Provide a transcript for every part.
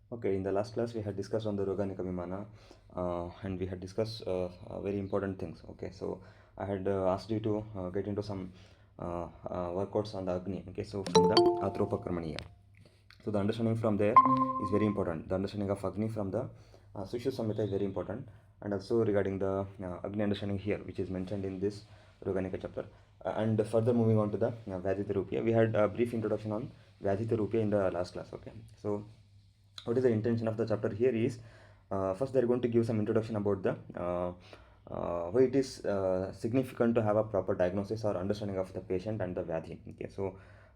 Okay, in the last class we had discussed on the Roganika Vimana, and we had discussed very important things. Okay, so I had asked you to get into some workouts on the Agni. Okay, so from the Atropakarmaniya. So the understanding from there is very important. The understanding of Agni from the Sushu Samhita is very important, and also regarding the Agni understanding here, which is mentioned in this Roganika chapter. And further moving on to the Vyadhita Rupya, we had a brief introduction on Vyadhita Rupya in the last class. Okay, so what is the intention of the chapter here is first they're going to give some introduction about the why it is significant to have a proper diagnosis or understanding of the patient and the vyadhi. Okay, so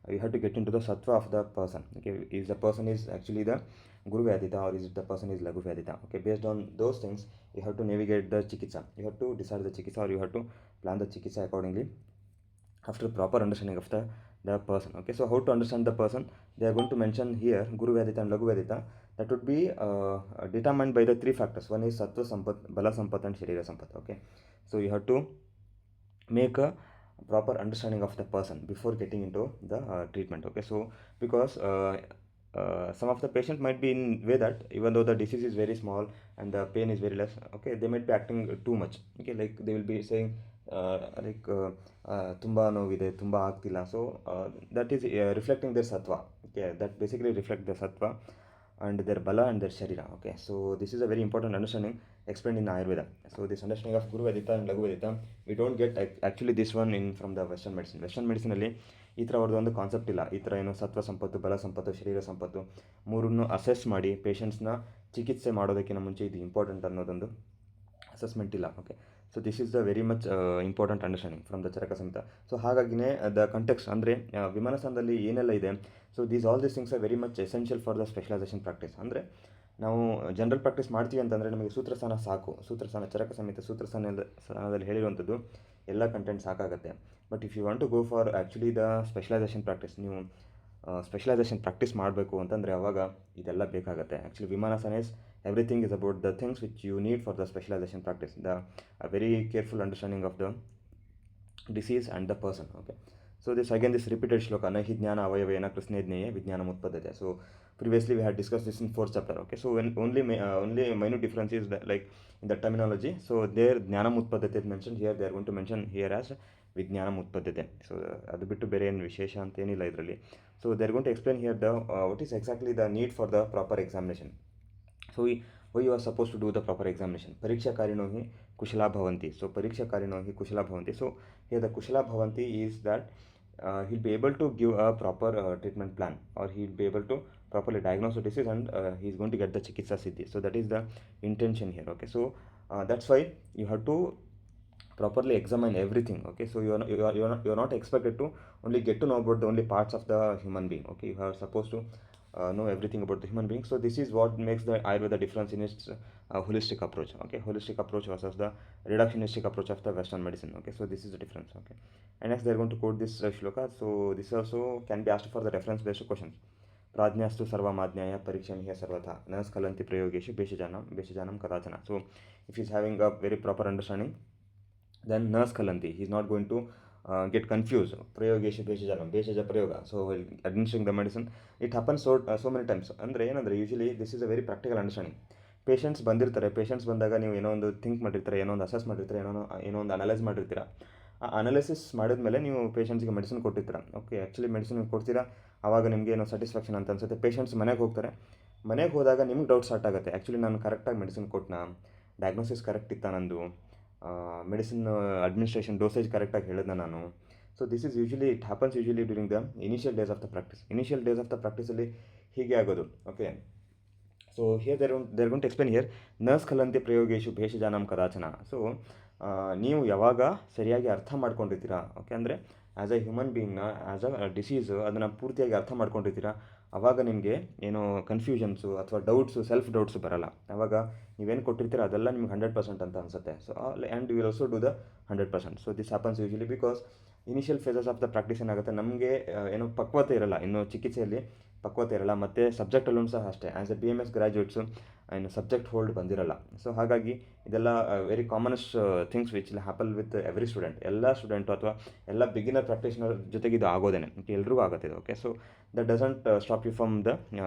you have to get into the sattva of the person. Okay, is the person is actually the guru vyadita or is it the person is lagu vyadita. Okay, based on those things you have to navigate the chikitsa, you have to decide the chikitsa or you have to plan the chikitsa accordingly after proper understanding of the person. Okay, so how to understand the person, they are going to mention here guru vedita and lagu vedita. That would be determined by the three factors. One is sattva sampat, bala sampat and sharira sampat. Okay, so you have to make a proper understanding of the person before getting into the treatment. Okay, so because some of the patient might be in way that even though the disease is very small and the pain is very less, okay, they might be acting too much. Okay, like they will be saying ತುಂಬ ನೋವಿದೆ ತುಂಬ ಆಗ್ತಿಲ್ಲ. So that is reflecting their sattva. Okay, that basically reflect the sattva and their bala and their sharira. Okay, so this is a very important understanding explained in Ayurveda. So this understanding of Guru Vedita and Lagu Vedita, we don't get actually this one in from the Western medicine. Western medicine ಅಲ್ಲಿ ಈ ಥರ ಅವ್ರದ್ದು ಒಂದು concept ಇಲ್ಲ. ಈ ಥರ ಏನು ಸತ್ವ ಸಂಪತ್ತು, ಬಲ ಸಂಪತ್ತು, ಶರೀರ ಸಂಪತ್ತು ಮೂರನ್ನು ಅಸೆಸ್ ಮಾಡಿ ಪೇಷಂಟ್ಸ್ನ ಚಿಕಿತ್ಸೆ ಮಾಡೋದಕ್ಕಿಂತ ಮುಂಚೆ ಇದು ಇಂಪಾರ್ಟೆಂಟ್ ಅನ್ನೋದೊಂದು ಅಸೆಸ್ಮೆಂಟ್ ಇಲ್ಲ. Okay, so this is the very much important understanding from the Charaka Samhita. So ಹಾಗಾಗಿನೇ ದ ಕಂಟೆಕ್ಸ್ಟ್ ಅಂದರೆ ವಿಮಾನ ಸ್ಥಾನದಲ್ಲಿ ಏನೆಲ್ಲ ಇದೆ, so these all these things are very much essential for the specialization practice. ಅಂದರೆ ನಾವು ಜನರಲ್ ಪ್ರಾಕ್ಟೀಸ್ ಮಾಡ್ತೀವಿ ಅಂತಂದರೆ ನಮಗೆ ಸೂತ್ರಸ್ಥಾನ ಸಾಕು. ಸೂತ್ರಸ್ಥಾನ ಚರಕ ಸಂಹಿತ ಸ್ಥಾನದಲ್ಲಿ ಹೇಳಿರುವಂಥದ್ದು ಎಲ್ಲ ಕಂಟೆಂಟ್ ಸಾಕಾಗುತ್ತೆ. But if you want to go for actually the specialization practice, ನೀವು ಸ್ಪೆಷಲೈಸೇಷನ್ ಪ್ರಾಕ್ಟೀಸ್ ಮಾಡಬೇಕು ಅಂತಂದರೆ ಅವಾಗ ಇದೆಲ್ಲ ಬೇಕಾಗುತ್ತೆ. ಆ್ಯಕ್ಚುಲಿ ವಿಮಾನಾಸನ is everything is about the things which you need for the specialization practice, the very careful understanding of the disease and the person. Okay, so this again, this repeated shloka nahi jnana avayavena krishnedneye vijnanam utpadate. So previously we had discussed this in fourth chapter. Okay, so when only minute difference is that, like in the terminology, so there jnanam utpadate is mentioned here, they are going to mention here as vijnanam utpadate. So adu bittu bere ಏನು ವಿಶೇಷ ಅಂತ ಏನಿಲ್ಲ ಇದರಲ್ಲಿ. So they are going to explain here the what is exactly the need for the proper examination. So why you are supposed to do the proper examination. Pariksha karino hi kushala bhavanti. So pariksha karino hi kushala bhavanti. So here the kushala bhavanti is that he'll be able to give a proper treatment plan, or he'll be able to properly diagnose the disease, and he's going to get the chikitsa siddhi. So that is the intention here. Okay, so that's why you have to properly examine everything. Okay, so you are not expected to only get to know about the only parts of the human being. Okay, you are supposed to know everything about the human being. So this is what makes the Ayurveda difference in its holistic approach. Okay, holistic approach versus the reductionistic approach of the Western medicine. Okay, so this is the difference. Okay, and next they are going to quote this shloka. So this also can be asked for the reference based questions. ಪ್ರಾಜ್ಞಾಸ್ತು ಸರ್ವಮಾಜ್ಞಾಯ ಪರೀಕ್ಷಣೀಯ ಸರ್ವಥಾ ನ ಸ್ಖಲಂತಿ ಪ್ರಯೋಗೇಶು ಬೇಷಜಾನಂ ಕದಾಚನ. So if is having a very proper understanding, then na skalanti, he is not going to get confused. Prayogeshu Beshajanam, Beshaja Prayoga. So while administering the medicine, it happens so many times. ಅಂದರೆ ಏನಂದರೆ usually this is a very practical understanding. Patients ಬಂದಿರ್ತಾರೆ, patients ಬಂದಾಗ ನೀವು ಏನೋ ಒಂದು think ಮಾಡಿರ್ತಾರೆ, ಏನೋ ಒಂದು ಅಸೆಸ್ ಮಾಡಿರ್ತಾರೆ, ಏನೋ ಒಂದು ಅನಲೈಸ್ ಮಾಡಿರ್ತೀರ. ಆ ಅನಾಲಿಸಿಸ್ ಮಾಡಿದ್ಮೇಲೆ ನೀವು ಪೇಷಂಟ್ಸ್ಗೆ ಮೆಡಿಸಿನ್ ಕೊಟ್ಟಿರ್ತೀರ. ಓಕೆ, ಆ್ಯಕ್ಚುಲಿ ಮೆಡಿಸಿನ್ ಕೊಡ್ತೀರಾ, ಆವಾಗ ನಿಮಗೆ ಏನೋ ಸ್ಯಾಟಿಸ್ಫ್ಯಾಕ್ಷನ್ ಅಂತ ಅನ್ಸುತ್ತೆ. ಪೇಷಂಟ್ಸ್ ಮನೆಗೆ ಹೋಗ್ತಾರೆ, ಮನೆಗೆ ಹೋದಾಗ ನಿಮ್ಗೆ ಡೌಟ್ ಸ್ಟಾರ್ಟ್ ಆಗುತ್ತೆ. ಆ್ಯಕ್ಚುಲಿ ನಾನು ಕರೆಕ್ಟಾಗಿ ಮೆಡಿಸಿನ್ ಕೊಟ್ಟನಾ, ಡಯಾಗ್ನೋಸಿಸ್ ಕರೆಕ್ಟ್ ಇತ್ತಾ ನಂದು, ಮೆಡಿಸಿನ್ ಅಡ್ಮಿನಿಸ್ಟ್ರೇಷನ್ ಡೋಸೇಜ್ ಕರೆಕ್ಟಾಗಿ ಹೇಳಿದ್ನ ನಾನು. So this is usually it happens usually during the initial days of the practice. Initial days of the ಪ್ರಾಕ್ಟೀಸಲ್ಲಿ ಹೀಗೆ ಆಗೋದು. Okay, so here they're going to explain here ನ ಸ್ಖಲಂತಿ ಪ್ರಯೋಗೇಶು ಭೇಷಜಾನಂ ಕದಾಚನ. ಸೊ ನೀವು ಯಾವಾಗ ಸರಿಯಾಗಿ ಅರ್ಥ ಮಾಡ್ಕೊಂಡಿರ್ತೀರಾ, ಓಕೆ, ಅಂದರೆ ಆ್ಯಸ್ ಎ ಹ್ಯೂಮನ್ ಬೀಯಿಂಗ್ನ, ಆ್ಯಸ್ ಅ ಡಿಸೀಸು ಅದನ್ನು ಪೂರ್ತಿಯಾಗಿ ಅರ್ಥ ಮಾಡ್ಕೊಂಡಿರ್ತೀರಾ, ಆವಾಗ ನಿಮಗೆ ಏನೋ ಕನ್ಫ್ಯೂಷನ್ಸು ಅಥವಾ ಡೌಟ್ಸು, ಸೆಲ್ಫ್ ಡೌಟ್ಸು ಬರೋಲ್ಲ. ಆವಾಗ ನೀವೇನು ಕೊಟ್ಟಿರ್ತೀರ ಅದೆಲ್ಲ ನಿಮ್ಗೆ 100% ಅಂತ ಅನಿಸುತ್ತೆ. So and you will also do the 100%. So this happens usually because initial phases of the practice ಏನಾಗುತ್ತೆ, ನಮಗೆ ಏನೋ ಪಕ್ವತೆ ಇರಲ್ಲ ಇನ್ನು ಚಿಕಿತ್ಸೆಯಲ್ಲಿ. ಪಕ್ವತೆ ಇರಲ್ಲ, ಮತ್ತು ಸಬ್ಜೆಕ್ಟಲ್ಲೂ ಸಹ ಅಷ್ಟೇ. ಆ್ಯಸ್ ಎ BMS ಗ್ರ್ಯಾಜುಯೇಟ್ಸು ಏನು ಸಬ್ಜೆಕ್ಟ್ ಹೋಲ್ಡ್ ಬಂದಿರಲ್ಲ. ಸೊ ಹಾಗಾಗಿ ಇದೆಲ್ಲ very commonest things which will happen with every student. ಎಲ್ಲ ಸ್ಟೂಡೆಂಟು ಅಥವಾ ಎಲ್ಲ ಬಿಗಿನರ್ ಪ್ರಾಕ್ಟೀಷನರ್ ಜೊತೆಗೆ ಇದು ಆಗೋದೇನೆ. ಓಕೆ, ಎಲ್ರಿಗೂ ಆಗುತ್ತೆ ಇದು. Okay, so that doesn't stop you from the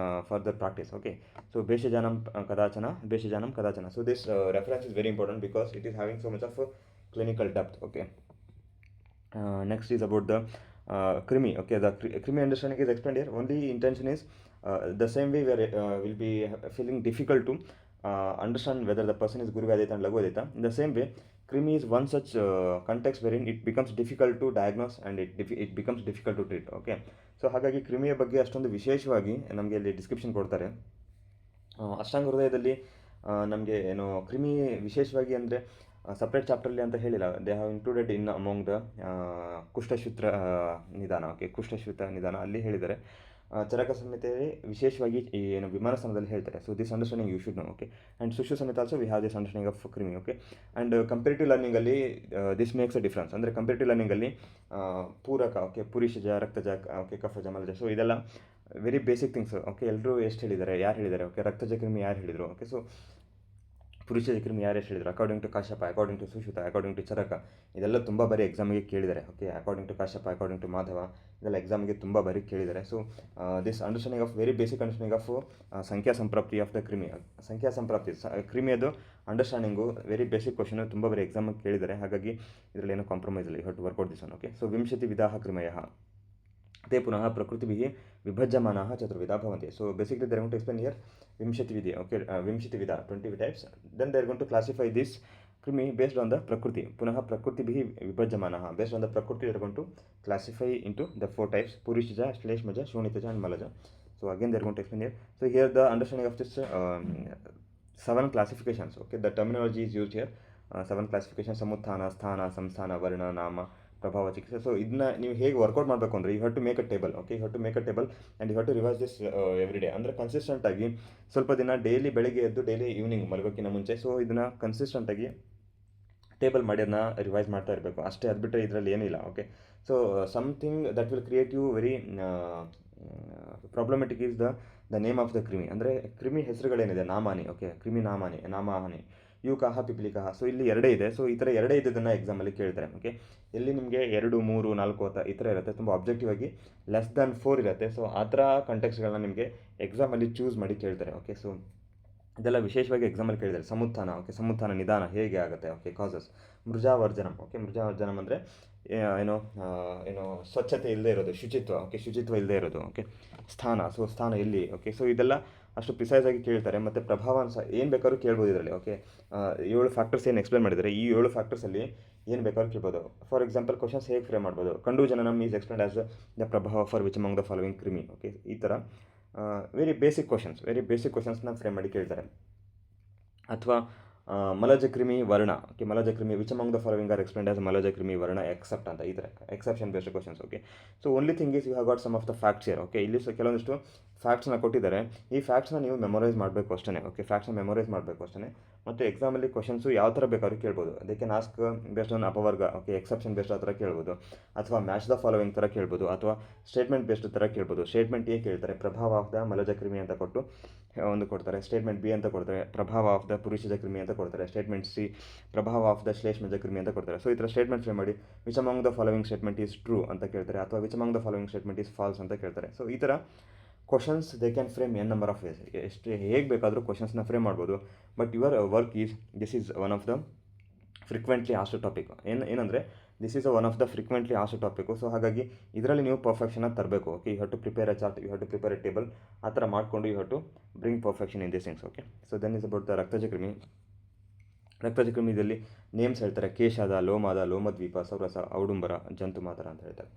further practice. Okay, so ಬೇಷಜಾನಂ ಕದಾಚನ, ಬೇಷಜಾನಂ ಕದಾಚನ. So this reference is very important because it is having so much of clinical depth. Okay, next is about the Crimi. Okay, the Crimi understanding is explained here. Only intention is the same way where will be feeling difficult to understand whether the person is Guru Vedita and Laghu Vedita. In the same way, Crimi is one such context wherein it becomes difficult to diagnose and it becomes difficult to treat. Okay, so ಹಾಗಾಗಿ ಕ್ರಿಮಿಯ ಬಗ್ಗೆ ಅಷ್ಟೊಂದು ವಿಶೇಷವಾಗಿ ನಮಗೆ ಇಲ್ಲಿ description ಕೊಡ್ತಾರೆ. ಅಷ್ಟಾಂಗ ಹೃದಯದಲ್ಲಿ ನಮಗೆ ಏನು ಕ್ರಿಮಿ ವಿಶೇಷವಾಗಿ ಅಂದರೆ ಸಪ್ರೇಟ್ ಚಾಪ್ಟರ್ಲಿ ಅಂತ ಹೇಳಿಲ್ಲ. They have included in among the ಕುಷ್ಠಶೂತ್ರ ನಿಧಾನ. ಓಕೆ, ಕುಷ್ಠಶೂತ್ರ ನಿಧಾನ ಅಲ್ಲಿ ಹೇಳಿದ್ದಾರೆ. ಚರಕ ಸಂಹಿತೆಯಲ್ಲಿ ವಿಶೇಷವಾಗಿ ಈ ಏನು ವಿಮಾನಸ್ಥಾನದಲ್ಲಿ ಹೇಳ್ತಾರೆ. So this understanding you should know. Okay, and Sushruta ಸಮೇತ also we have this understanding of ಕ್ರಿಮಿ. ಓಕೆ, ಆ್ಯಂಡ್ ಕಂಪೇರಿಟಿವ್ ಲರ್ನಿಂಗಲ್ಲಿ ದಿಸ್ ಮೇಕ್ಸ್ ಅ ಡಿಫ್ರೆನ್ಸ್. ಅಂದರೆ ಕಂಪೇರಿಟಿವ್ ಲರ್ನಿಂಗಲ್ಲಿ ಪೂರಕ, ಓಕೆ, ಪುರಿಷಜ, ರಕ್ತಜ, ಓಕೆ, ಕಫಜ, ಮಲಜ. ಸೊ ಇದೆಲ್ಲ ವೆರಿ ಬೇಸಿಕ್ ಥಿಂಗ್ಸ್. ಓಕೆ, ಎಲ್ಲರೂ ಎಷ್ಟು ಹೇಳಿದ್ದಾರೆ, ಯಾರು ಹೇಳಿದ್ದಾರೆ, ಓಕೆ, ರಕ್ತಜ ಕ್ರಿಮಿ ಯಾರು ಹೇಳಿದರು, ಓಕೆ, ಸೊ ಪುರುಷ ಕ್ರಿಮಿ ಯಾರು ಎಷ್ಟು ಹೇಳಿದರು, according to Kashyapa, according to Sushruta, according to Charaka, ಇದೆಲ್ಲ ತುಂಬ ಬಾರಿ ಎಕ್ಸಾಮಿಗೆ ಕೇಳಿದ್ದಾರೆ. Okay, according to Kashyapa, according to Madhava, ಇದೆಲ್ಲ ಎಕ್ಸಾಮಿಗೆ ತುಂಬ ಬಾರಿ ಕೇಳಿದ್ದಾರೆ. So this understanding of very basic understanding of ಸಂಖ್ಯಾ ಸಂಪ್ರಾಪ್ತಿ ಆಫ್ ದ ಕ್ರಿಮಿ. ಸಂಖ್ಯಾ ಸಂಪ್ರಾಪ್ತಿ ಕ್ರಿಮಿಯದು ಅಂಡರ್ಸ್ಟ್ಯಾಂಡಿಂಗು ವೆರಿ ಬೇಸಿಕ್ ಕ್ವಶನ್, ತುಂಬ ಬಾರಿ ಎಕ್ಸಾಮಿಗೆ ಕೇಳಿದ್ದಾರೆ. ಹಾಗಾಗಿ ಇದರಲ್ಲಿ ಏನೋ ಕಾಂಪ್ರಮೈಸ್ ಇಲ್ಲ. You have to work out this one. Okay, so ವಿಂಶತಿ ವಿಧಾಃ ಕ್ರಿಮಯಃ ते पुनः प्रकृतिभिः विभज्यमानाः चतुर्विधा भवन्ति. So basically they are going to explain here Vimshati Vidya. Okay, Vimshati Vidya, 20 types. Then they are going to classify this krimi based on the prakriti. Punah prakritiभिः विभज्यमानाः. Based on the prakriti they are going to classify into the 4 types: Purishja, Shleshmaja, Shonitaja and Malaja. So again they are going to explain here. So here the understanding of this 7 classifications. Okay, the terminology is used here. 7 classifications: Samuthana, Sthana, Samsthana, Varna, Nama, ಪ್ರಭಾವ, ಚಿಕಿತ್ಸೆ. So ಇದನ್ನ ನೀವು ಹೇಗೆ work out ಮಾಡಬೇಕು ಅಂದರೆ you have to make a table. Okay, you have to make a table and you have to revise this every day. ಅಂದರೆ ಕನ್ಸಿಸ್ಟೆಂಟಾಗಿ ಸ್ವಲ್ಪ ದಿನ ಡೈಲಿ ಬೆಳಗ್ಗೆ ಎದ್ದು ಡೈಲಿ ಈವ್ನಿಂಗ್ ಮಲಗೋಕ್ಕಿಂತ ಮುಂಚೆ ಸೊ ಇದನ್ನು ಕನ್ಸಿಸ್ಟೆಂಟಾಗಿ ಟೇಬಲ್ ಮಾಡಿ ಅದನ್ನ ರಿವೈಸ್ ಮಾಡ್ತಾ ಇರಬೇಕು ಅಷ್ಟೇ. ಅದು ಬಿಟ್ಟರೆ ಇದರಲ್ಲಿ ಏನಿಲ್ಲ. Okay, so something that will create you very problematic is the name of the ಕ್ರಿಮಿ. ಅಂದರೆ ಕ್ರಿಮಿ ಹೆಸರುಗಳೇನಿದೆ, ನಾಮಾನಿ. ಓಕೆ, ಕ್ರಿಮಿ ನಾಮಾನಿ, ನಾಮಾಹಾನಿ, ಯೂಕಾಹ, ಪಿಪಿಲಿಕಾಹ. ಸೊ ಇಲ್ಲಿ ಎರಡೇ ಇದೆ. ಸೊ ಈ ಥರ ಎರಡೇ ಇದ್ದದನ್ನು ಎಕ್ಸಾಮಲ್ಲಿ ಕೇಳ್ತಾರೆ. ಓಕೆ, ಎಲ್ಲಿ ನಿಮಗೆ 2, 3, 4 ಅಥವಾ ಈ ಥರ ಇರುತ್ತೆ, ತುಂಬ ಆಬ್ಜೆಕ್ಟಿವ್ ಆಗಿ ಲೆಸ್ ದ್ಯಾನ್ 4 ಇರುತ್ತೆ. ಸೊ ಆ ಥರ ಕಂಟೆಕ್ಸ್ಗಳನ್ನ ನಿಮಗೆ ಎಕ್ಸಾಮಲ್ಲಿ ಚೂಸ್ ಮಾಡಿ ಕೇಳ್ತಾರೆ. ಓಕೆ, ಸೊ ಇದೆಲ್ಲ ವಿಶೇಷವಾಗಿ ಎಕ್ಸಾಮಲ್ಲಿ ಕೇಳಿದ್ದಾರೆ. ಸಮುತ್ಥಾನ, ಓಕೆ, ಸಮುತ್ಥಾನ ನಿಧಾನ ಹೇಗೆ ಆಗುತ್ತೆ, ಓಕೆ, ಕಾಸಸ್. ಮೃಜಾವರ್ಜನಂ, ಓಕೆ, ಮೃಜಾವರ್ಜನಂ ಅಂದರೆ ಏನೋ ಸ್ವಚ್ಛತೆ ಇಲ್ಲದೆ ಇರೋದು, ಶುಚಿತ್ವ. ಓಕೆ, ಶುಚಿತ್ವ ಇಲ್ಲದೆ ಇರೋದು. ಓಕೆ, ಸ್ಥಾನ, ಸೊ ಸ್ಥಾನ ಎಲ್ಲಿ. ಓಕೆ, ಸೊ ಇದೆಲ್ಲ ಅಷ್ಟು ಪ್ರಿಸೈಸ್ ಆಗಿ ಕೇಳ್ತಾರೆ. ಮತ್ತು ಪ್ರಭಾವ ಸಹ ಏನು ಬೇಕಾದ್ರೂ ಕೇಳ್ಬೋದು ಇದರಲ್ಲಿ. ಓಕೆ, 7 ಫ್ಯಾಕ್ಟರ್ಸ್ ಏನು ಎಕ್ಸ್ಪ್ಲೇನ್ ಮಾಡಿದ್ದಾರೆ, ಈ 7 ಫ್ಯಾಕ್ಟರ್ಸಲ್ಲಿ ಏನು ಬೇಕಾದ್ರೂ ಕೇಳ್ಬೋದು. ಫಾರ್ ಎಕ್ಸಾಂಪಲ್ ಕ್ವಶನ್ಸ್ ಹೇಗೆ ಫ್ರೇಮ್ ಮಾಡ್ಬೋದು. ಕಂಡು ಜನನಂ ಈಸ್ ಎಕ್ಸ್ಪ್ಲೇನ್ಡ್ ಆಸ್ ದ ಪ್ರಭಾವ for which among the following ಕ್ರಿಮಿ. ಓಕೆ, ಈ ಥರ ವೆರಿ ಬೇಸಿಕ್ ಕ್ವಶನ್ಸ್ನ ಫ್ರೇಮ್ ಮಾಡಿ ಕೇಳ್ತಾರೆ. ಅಥವಾ ಮಲಜ ಕ್ರಿಮಿ ವರ್ಣ. ಓಕೆ, ಮಲಜ ಕ್ರಿಮಿ which among the following are explained as ಮಲಜ ಕ್ರಿಮಿ ವರ್ಣ ಎಕ್ಸೆಪ್ಟ್ ಅಂತ. ಈ ಥರ exception based questions. Okay, so only thing is you have got some of the facts here. Okay, ಇಲ್ಲಿ ಕೆಲವೊಂದಿಷ್ಟು ಫ್ಯಾಕ್ಟ್ಸ್ನ ಕೊಟ್ಟಿದ್ದಾರೆ. ಈ ಫ್ಯಾಕ್ಟ್ಸ್ನ ನೀವು ಮೆಮೊರೈಸ್ ಮಾಡಬೇಕು ಅಷ್ಟೇ. ಓಕೆ, ಫ್ಯಾಕ್ಟ್ಸ್ನ ಮೆಮೊರೈಸ್ ಮಾಡಬೇಕು ಅಷ್ಟೇ. ಮತ್ತು ಎಕ್ಸಾಮಲ್ಲಿ ಕ್ವಶನ್ಸು ಯಾವ ಥರ ಬೇಕಾದ್ರೂ ಕೇಳ್ಬೋದು. ಅದಕ್ಕೆ ನಾಸ್ಕ್ ಬೇಸ್ಡ್ ಆನ್ ಅಪವರ್ಗ. ಓಕೆ, ಎಕ್ಸೆಪ್ಷನ್ ಬೇಸ್ಡ್ ಆ ಥರ ಕೇಳ್ಬೋದು, ಅಥವಾ ಮ್ಯಾಚ್ ದ ಫಾಲೋವಿಂಗ್ ಥರ ಕೇಳ್ಬೋದು, ಅಥವಾ ಸ್ಟೇಟ್ಮೆಂಟ್ ಬೇಸ್ಡ್ ಥರ ಕೇಳ್ಬೋದು. ಸ್ಟೇಟ್ಮೆಂಟ್ ಎ ಕೇಳ್ತಾರೆ, ಪ್ರಭಾವ ಆಫ್ ದ ಮಲಜ ಕ್ರಿಮಿ ಅಂತ ಕೊಟ್ಟು ಒಂದು ಕೊಡ್ತಾರೆ. ಸ್ಟೇಟ್ಮೆಂಟ್ ಬಿ ಅಂತ ಕೊಡ್ತಾರೆ, ಪ್ರಭಾವ ಆಫ್ ದ ಪುರುಷಜ ಕ್ರಿಮಿ ಅಂತ ಕೊಡ್ತಾರೆ. ಸ್ಟೇಟ್ಮೆಂಟ್ ಸಿ, ಪ್ರಭಾವ ಆಫ್ ದ ಶ್ಲೇಷ್ಮಜ ಕ್ರಿಮಿ ಅಂತ ಕೊಡ್ತಾರೆ. ಸೊ ಈ ಥರ ಸ್ಟೇಟ್ಮೆಂಟ್ ಫ್ರೇಮ್ ಮಾಡಿ which among the following statement is true ಅಂತ ಕೇಳ್ತಾರೆ, ಅಥವಾ which among the following statement is false ಅಂತ ಕೇಳ್ತಾರೆ. ಸೊ ಈ ಥರ questions they can frame n number of ways. ಎಷ್ಟು ಹೇಗೆ ಬೇಕಾದರೂ ಕ್ವಶನ್ಸ್ನ ಫ್ರೇಮ್ ಮಾಡ್ಬೋದು. But your work is this is one of the frequently asked topic. ಏನಂದರೆ this is one of the frequently asked topic. So ಹಾಗಾಗಿ ಇದರಲ್ಲಿ ನೀವು ಪರ್ಫೆಕ್ಷನ್ನ ತರಬೇಕು. Okay, you have to prepare a chart, you have to prepare a table. ಆ ಥರ ಮಾಡಿಕೊಂಡು you have to bring perfection in this things. Okay, so then is about the ರಕ್ತಜ ಕ್ರಿಮಿ. ರಕ್ತಜ ಕ್ರಿಮಿದಲ್ಲಿ ನೇಮ್ಸ್ ಹೇಳ್ತಾರೆ: ಕೇಶಾದ, ಲೋಮಾದ, ಲೋಮದ್ವೀಪ, ಸೌರಸ, ಔಡುಂಬರ, ಜಂತು ಮಾತರ ಅಂತ ಹೇಳ್ತಾರೆ.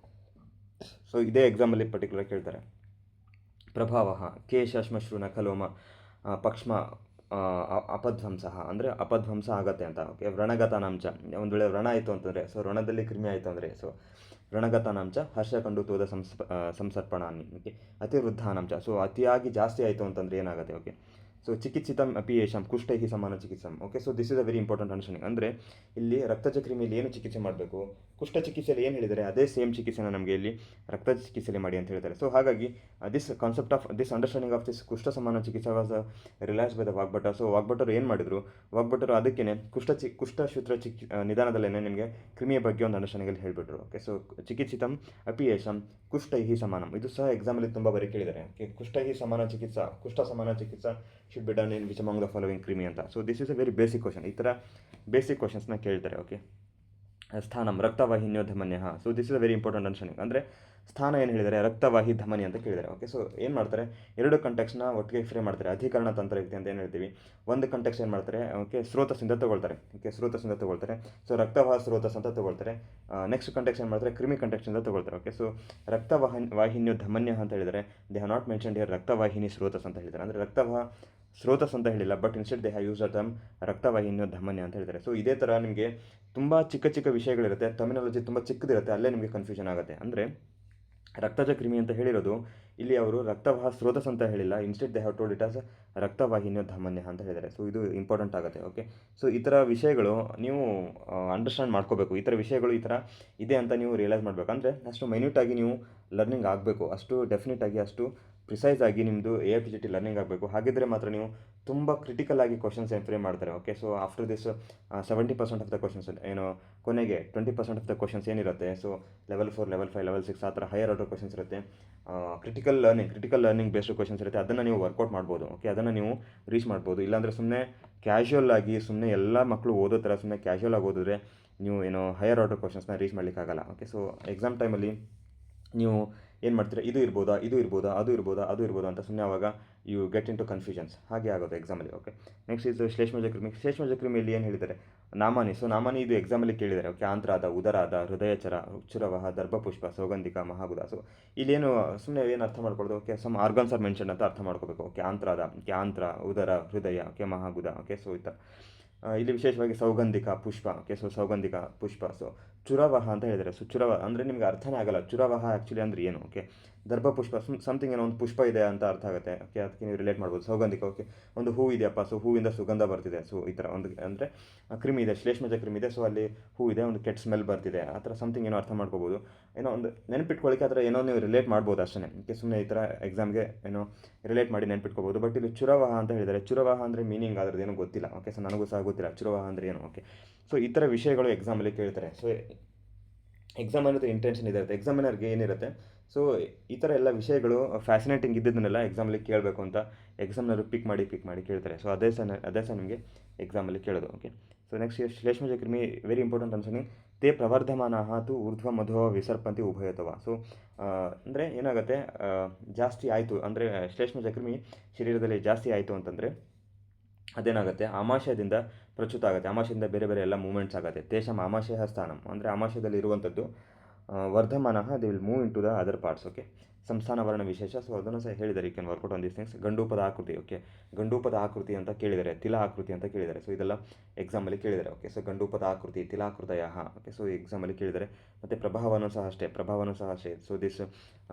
ಸೊ ಇದೇ ಎಕ್ಸಾಮಲ್ಲಿ ಪರ್ಟಿಕ್ಯುಲರ್ ಕೇಳ್ತಾರೆ. ಪ್ರಭಾವ ಕೇಶ, ಶ್ಮಶ್ರು, ನಖಲೋಮ, ಪಕ್ಷ್ಮ, ಅಪಧ್ವಂಸ ಅಂದರೆ ಅಪಧ್ವಂಸ ಆಗತ್ತೆ ಅಂತ. ಓಕೆ, ವ್ರಣಗತಾನಾಂಶ, ಒಂದು ವೇಳೆ ವ್ರಣ ಆಯಿತು ಅಂತಂದರೆ, ಸೊ ವ್ರಣದಲ್ಲಿ ಕ್ರಿಮಿ ಆಯಿತು ಅಂದರೆ, ಸೊ ವ್ರಣಗತಾನಾಂಶ ಹರ್ಷ ಕಂಡು ತೋದ ಸಂಸರ್ಪಣಾನಿ. ಓಕೆ, ಅತಿವೃದ್ಧಾನಾಂಶ, ಸೊ ಅತಿಯಾಗಿ ಜಾಸ್ತಿ ಆಯಿತು ಅಂತಂದರೆ ಏನಾಗುತ್ತೆ. ಓಕೆ, ಸೊ ಚಿಕಿತ್ಸಿತಂ ಅಪಿ ಯೇಷಾಂ ಕುಷ್ಠೈಹಿ ಸಮಾನ ಚಿಕಿತ್ಸಂ. Okay, so this is a very important understanding. ಅಂದರೆ ಇಲ್ಲಿ ರಕ್ತಜ ಕ್ರಿಮಿಯಲ್ಲಿ ಏನು ಚಿಕಿತ್ಸೆ ಮಾಡಬೇಕು, ಕುಷ್ಠ ಚಿಕಿತ್ಸೆಯಲ್ಲಿ ಏನು ಹೇಳಿದರೆ ಅದೇ ಸೇಮ್ ಚಿಕಿತ್ಸೆನ ನಮಗೆ ಇಲ್ಲಿ ರಕ್ತ ಚಿಕಿತ್ಸೆಯಲ್ಲಿ ಮಾಡಿ ಅಂತ ಹೇಳ್ತಾರೆ. ಸೊ ಹಾಗಾಗಿ this concept of this understanding of this ಕುಷ್ಠ ಸಮಾನ ಚಿಕಿತ್ಸಾ ವಾಸ್ ರಿಲೈಸ್ ಬೈ ದ ವಾಗ್ಭಟ. ಸೊ ವಾಗ್ಭಟರು ಏನು ಮಾಡಿದ್ರು, ವಾಗ್ಭಟರು ಅದಕ್ಕೇ ಕುಷ್ಠಶೂತ್ರ ನಿಧಾನದಲ್ಲೇ ನಿಮಗೆ ಕ್ರಿಮಿಯ ಬಗ್ಗೆ ಒಂದು ಅಂಡರ್ಸ್ಟ್ಯಾಂಡಿಂಗಲ್ಲಿ ಹೇಳಿಬಿಟ್ರು. ಓಕೆ, ಸೊ ಚಿಕಿತ್ಸಿತಂ ಅಪಿ ಯೇಷಾಂ ಕುಷ್ಠೈಹಿ ಸಮಾನಂ. ಇದು ಸಹ ಎಕ್ಸಾಮಲ್ಲಿ ತುಂಬ ಬರೀ ಕೇಳಿದ್ದಾರೆ. ಕುಷ್ಠೈಹಿ ಸಮಾನ ಚಿಕಿತ್ಸಾ, ಕುಷ್ಠ ಸಮಾನ ಚಿಕಿತ್ಸಾ should be done in which among the following ಕ್ರಿಮಿ ಅಂತ. So this is a very basic question. ಈ ಥರ ಬೇಸಿಕ್ ಕ್ವಶನ್ಸ್ನ ಕೇಳ್ತಾರೆ. ಓಕೆ, ಸ್ಥಾನಂ ರಕ್ತವಾಹಿನ್ಯೋ ಧಮನ್ಯ. So this is a very important understanding. ಅಂದರೆ ಸ್ಥಾನ ಏನು ಹೇಳಿದ್ದಾರೆ, ರಕ್ತವಾಹಿ ಧಮನಿ ಅಂತ ಕೇಳಿದ್ದಾರೆ. ಓಕೆ, ಸೊ ಏನು ಮಾಡ್ತಾರೆ, ಎರಡು ಕಂಟೆಕ್ಸ್ನ ಒಟ್ಟಿಗೆ ಫ್ರೇಮ್ ಮಾಡ್ತಾರೆ. ಅಧಿಕರಣ ತಂತ್ರಯುಕ್ತಿ ಅಂತ ಏನು ಹೇಳ್ತೀವಿ. ಒಂದು ಕಂಟೆಕ್ಸ್ ಏನು ಮಾಡ್ತಾರೆ, ಓಕೆ, ಸ್ರೋತಸ್ಸಿಂದ ತೊಗೊಳ್ತಾರೆ. ಓಕೆ, ಸ್ರೋತಸ್ಸಿಂದ ತೊಗೊಳ್ತಾರೆ. ಸೊ ರಕ್ತವಾಹ ಸ್ರೋತಸ್ ಅಂತ ತೊಗೊಳ್ತಾರೆ. ನೆಕ್ಸ್ಟ್ ಕಂಟೆಕ್ಸ್ ಏನು ಮಾಡ್ತಾರೆ, ಕ್ರಿಮಿ ಕಂಟೆಕ್ಸ್ನಿಂದ ತೊಗೊಳ್ತಾರೆ. ಓಕೆ, ಸೊ ರಕ್ತವಾಹಿನ್ಯೋ ಧಮನ್ಯ ಅಂತ ಹೇಳಿದರೆ they have not mentioned here ರಕ್ತವಾಹಿನಿ ಸ್ರೋತಸ್ ಅಂತ ಹೇಳಿದ್ದಾರೆ. ಅಂದರೆ ರಕ್ತವಾಹ ಸ್ರೋತಸ್ ಅಂತ ಹೇಳಿಲ್ಲ, but instead they have use the term ರಕ್ತವಾಹಿನ್ಯೋ ಧಮನ್ಯ ಅಂತ ಹೇಳ್ತಾರೆ. ಸೊ ಇದೇ ಥರ ನಿಮಗೆ ತುಂಬ ಚಿಕ್ಕ ಚಿಕ್ಕ ವಿಷಯಗಳಿರುತ್ತೆ, ಟರ್ಮಿನಾಲಜಿ ತುಂಬ ಚಿಕ್ಕದಿರುತ್ತೆ, ಅಲ್ಲೇ ನಿಮಗೆ ಕನ್ಫ್ಯೂಷನ್ ಆಗುತ್ತೆ. ಅಂದರೆ ರಕ್ತಜ ಕ್ರಿಮಿ ಅಂತ ಹೇಳಿರೋದು ಇಲ್ಲಿ ಅವರು ರಕ್ತವಾಹ ಸ್ರೋತಸ್ ಅಂತ ಹೇಳಿಲ್ಲ, instead they have told it as ರಕ್ತವಾಹಿನ್ಯೋ ಧಮನ್ಯ ಅಂತ ಹೇಳಿದ್ದಾರೆ. ಸೊ ಇದು ಇಂಪಾರ್ಟೆಂಟ್ ಆಗುತ್ತೆ. ಓಕೆ, ಸೊ ಈ ಥರ ವಿಷಯಗಳು ನೀವು ಅಂಡರ್ಸ್ಟ್ಯಾಂಡ್ ಮಾಡ್ಕೋಬೇಕು. ಈ ಥರ ವಿಷಯಗಳು ಈ ಥರ ಇದೆ ಅಂತ ನೀವು ರಿಯಲೈಸ್ ಮಾಡಬೇಕು. ಅಂದರೆ ಅಷ್ಟು ಮೈನ್ಯೂಟಾಗಿ ನೀವು ಲರ್ನಿಂಗ್ ಆಗಬೇಕು, ಅಷ್ಟು ಡೆಫಿನೆಟಾಗಿ, ಅಷ್ಟು ಪ್ರಿಸೈಸ್ ಆಗಿ ನಿಮ್ಮದು AIPGT ಲರ್ನಿಂಗ್ ಆಗಬೇಕು. ಹಾಗಿದ್ದರೆ ಮಾತ್ರ ನೀವು ತುಂಬ ಕ್ರಿಟಿಕಲ್ ಆಗಿ ಕ್ವಶನ್ಸ್ ಏನು ಫ್ರೇಮ್ ಮಾಡ್ತಾರೆ. Okay, so after this 70% of the questions ಏನು ಕೊನೆಗೆ 20% ಆಫ್ ದ ಕ್ವಶನ್ಸ್ ಏನಿರುತ್ತೆ, ಸೊ ಲೆವೆಲ್ 4, ಲೆವೆಲ್ 5, ಲೆವೆಲ್ 6 ಆ ಥರ ಹೈಯರ್ ಆರ್ಡರ್ ಕ್ವಶನ್ಸ್ ಇರುತ್ತೆ. ಕ್ರಿಟಿಕಲ್ ಲರ್ನಿಂಗ್ ಬೇಸ್ಡ್ ಕ್ವಶನ್ಸ್ ಇರುತ್ತೆ. ಅದನ್ನು ನೀವು ವರ್ಕೌಟ್ ಮಾಡ್ಬೋದು. ಓಕೆ, ಅದನ್ನು ನೀವು ರೀಚ್ ಮಾಡ್ಬೋದು. ಇಲ್ಲಾಂದರೆ ಸುಮ್ಮನೆ ಕ್ಯಾಶುಯಲ್ ಆಗಿ ಸುಮ್ಮನೆ ಎಲ್ಲ ಮಕ್ಕಳು ಓದೋ ಥರ ಸುಮ್ಮನೆ ಕ್ಯಾಶುಯಲ್ ಆಗಿ ಓದಿದ್ರೆ ನೀವು ಏನೋ ಹೈಯರ್ ಆರ್ಡರ್ ಕ್ವಶನ್ಸ್ನ ರೀಚ್ ಮಾಡಲಿಕ್ಕಾಗಲ್ಲ. ಓಕೆ, ಸೊ ಎಕ್ಸಾಮ್ ಟೈಮಲ್ಲಿ ನೀವು ಏನು ಮಾಡ್ತೀರಾ, ಇದು ಇರ್ಬೋದಾ, ಅದು ಇರ್ಬೋದಾ ಅಂತ ಸುಮ್ಮನೆ ಆವಾಗ you get into confusions, ಹಾಗೆ ಆಗೋದು ಎಕ್ಸಾಮಲ್ಲಿ. ಓಕೆ, ನೆಕ್ಸ್ಟ್ ಇದು ಶ್ಲೇಷ್ಮಜ ಕ್ರಿಮಿ. ಶ್ಲೇಷ್ಮಜ ಕ್ರಿಮಿಯಲ್ಲಿ ಏನು ಹೇಳಿದ್ದಾರೆ, ನಾಮಾನಿ. ಸೊ ನಾಮಾನಿ ಇದು ಎಕ್ಸಾಮಲ್ಲಿ ಕೇಳಿದ್ದಾರೆ. ಓಕೆ, ಆಂತ್ರಾದ, ಉದರಾದ, ಹೃದಯಚರ, ಉಚ್ಚುರವಹ, ದರ್ಭಪುಷ್ಪ, ಸೌಗಂಧಿಕ, ಮಹಾಗುದ. ಸೊ ಇಲ್ಲೇನು ಸುಮ್ಮನೆ ಏನು ಅರ್ಥ ಮಾಡ್ಕೊಳ್ಳೋದು, okay, some organs are mention ಅಂತ ಅರ್ಥ ಮಾಡ್ಕೋಬೇಕು. ಓಕೆ, ಆಂತ್ರಾದ, ಓಕೆ, ಆಂತ್ರ, ಉದರ, ಹೃದಯ, ಓಕೆ, ಮಹಾಗುದ. ಓಕೆ, ಸೊ ಈ ಥರ ಇಲ್ಲಿ ವಿಶೇಷವಾಗಿ ಸೌಗಂಧಿಕ ಪುಷ್ಪ. ಓಕೆ, ಸೊ ಸೌಗಂಧಿಕ ಪುಷ್ಪ. ಸೊ ಚುರವಹ ಅಂತ ಹೇಳಿದರೆ, ಸೊ ಚುರವ ಅಂದರೆ ನಿಮಗೆ ಅರ್ಥನೇ ಆಗಲ್ಲ ಚುರವಹ ಆ್ಯಕ್ಚುಲಿ ಅಂದರೆ ಏನು. ಓಕೆ, ದರ್ಭಪುಷ್ಪ ಸಮಥಿಂಗ್ ಏನೋ ಒಂದು ಪುಷ್ಪ ಇದೆ ಅಂತ ಅರ್ಥ ಆಗುತ್ತೆ. ಓಕೆ, ಅದಕ್ಕೆ ನೀವು ರಿಲೇಟ್ ಮಾಡ್ಬೋದು. ಸೌಗಂಧಿಕ, ಓಕೆ, ಒಂದು ಹೂ ಇದೆಯಪ್ಪ, ಸೊ ಹೂವಿಂದ ಸುಗಂಧ ಬರ್ತಿದೆ. ಸೊ ಈ ಥರ ಒಂದು ಅಂದರೆ ಕ್ರಿಮಿ ಇದೆ, ಶ್ಲೇಷ್ಮಜ ಕ್ರಿಮಿ ಇದೆ, ಸೊ ಅಲ್ಲಿ ಹೂ ಇದೆ, ಒಂದು ಕೆಟ್ಟ ಸ್ಮೆಲ್ ಬರ್ತಿದೆ, ಆ ಥರ ಸಮಥಿಂಗ್ ಏನೋ ಅರ್ಥ ಮಾಡ್ಕೋಬೋದು. ಏನೋ ಒಂದು ನೆನಪಿಟ್ಕೊಳ್ಳಿಕ್ಕೆ ಆ ಥರ ಏನೋ ನೀವು ರಿಲೇಟ್ ಮಾಡ್ಬೋದು ಅಷ್ಟೇ. ಓಕೆ, ಸುಮ್ಮನೆ ಈ ಥರ ಎಕ್ಸಾಮ್ಗೆ ಏನೋ ರಿಲೇಟ್ ಮಾಡಿ ನೆನಪಿಟ್ಕೋಬೋದು. ಬಟ್ ಇಲ್ಲಿ ಚುರವಾಹ ಅಂತ ಹೇಳಿದ್ದಾರೆ. ಚುರವಾಹ ಅಂದರೆ ಮೀನಿಂಗ್ ಅದ್ರದ್ದು ಏನೋ ಗೊತ್ತಿಲ್ಲ. ಓಕೆ, ಸೊ ನನಗೂ ಸಹ ಗೊತ್ತಿಲ್ಲ ಚುರವಾಹ ಅಂದರೆ ಏನು. ಓಕೆ, ಸೊ ಈ ಥರ ವಿಷಯಗಳು ಎಕ್ಸಾಮಲ್ಲಿ ಕೇಳ್ತಾರೆ. ಸೊ ಎಕ್ಸಾಮ್ ಅನ್ನೋದು ಇಂಟೆನ್ಷನ್ ಇರುತ್ತೆ, ಎಕ್ಸಾಮಿನರ್ಗೆ ಏನಿರುತ್ತೆ. ಸೊ ಈ ಥರ ಎಲ್ಲ ವಿಷಯಗಳು ಫ್ಯಾಸಿನೇಟಿಂಗ್ ಇದ್ದದನ್ನೆಲ್ಲ ಎಕ್ಸಾಮಲ್ಲಿ ಕೇಳಬೇಕು ಅಂತ ಎಕ್ಸಾಮ್ನವರು ಪಿಕ್ ಮಾಡಿ ಕೇಳ್ತಾರೆ. ಸೊ ಅದೇ ಸಹ ನಿಮಗೆ ಎಕ್ಸಾಮಲ್ಲಿ ಕೇಳೋದು. ಓಕೆ, ಸೊ ನೆಕ್ಸ್ಟ್ ಶ್ಲೇಷ್ಮಜ ಕ್ರಿಮಿ ವೆರಿ ಇಂಪಾರ್ಟೆಂಟ್ ಅನ್ಸೋಂಗೆ ತೇ ಪ್ರವರ್ಧಮಾನಃ ತು ಊರ್ಧ್ವ ಮಧೋ ವಿಸರ್ಪಂತಿ ಉಭಯತವ. ಸೊ ಅಂದರೆ ಏನಾಗುತ್ತೆ, ಜಾಸ್ತಿ ಆಯಿತು ಅಂದರೆ ಶ್ಲೇಷ್ಮಜ ಕ್ರಿಮಿ ಶರೀರದಲ್ಲಿ ಜಾಸ್ತಿ ಆಯಿತು ಅಂತಂದರೆ ಅದೇನಾಗುತ್ತೆ, ಆಮಾಶಯದಿಂದ ಪ್ರಚ್ಯುತ ಆಗುತ್ತೆ. ಆಮಾಶಯದಿಂದ ಬೇರೆ ಬೇರೆ ಎಲ್ಲ ಮೂವ್ಮೆಂಟ್ಸ್ ಆಗುತ್ತೆ. ತೇಷಾಂ ಆಮಾಶಯ ಸ್ಥಾನಂ ಅಂದರೆ ಆಮಾಶಯದಲ್ಲಿ ಇರುವಂಥದ್ದು ವರ್ಧಮಾನಃ they will move into the other parts. Okay, ಸಂಸ್ಥಾನ ವರ್ಣ ವಿಶೇಷ. ಸೊ ಅದನ್ನು ಸಹ ಹೇಳಿದ್ದಾರೆ, you can work out on these things. ಗಂಡೂಪದ ಆಕೃತಿ. ಓಕೆ, ಗಂಡೂಪದ ಆಕೃತಿ ಅಂತ ಕೇಳಿದ್ದಾರೆ, ತಿಲ ಆಕೃತಿ ಅಂತ ಕೇಳಿದ್ದಾರೆ. ಸೊ ಇದೆಲ್ಲ ಎಕ್ಸಾಮಲ್ಲಿ ಕೇಳಿದ್ದಾರೆ. ಓಕೆ, ಸೊ ಗಂಡೂಪದ ಆಕೃತಿ, ತಿಲಾಕೃತಯ. ಓಕೆ, ಸೊ ಎಕ್ಸಾಮಲ್ಲಿ ಕೇಳಿದ್ದಾರೆ. ಮತ್ತು ಪ್ರಭಾವನೂ ಸಹ ಅಷ್ಟೇ. So this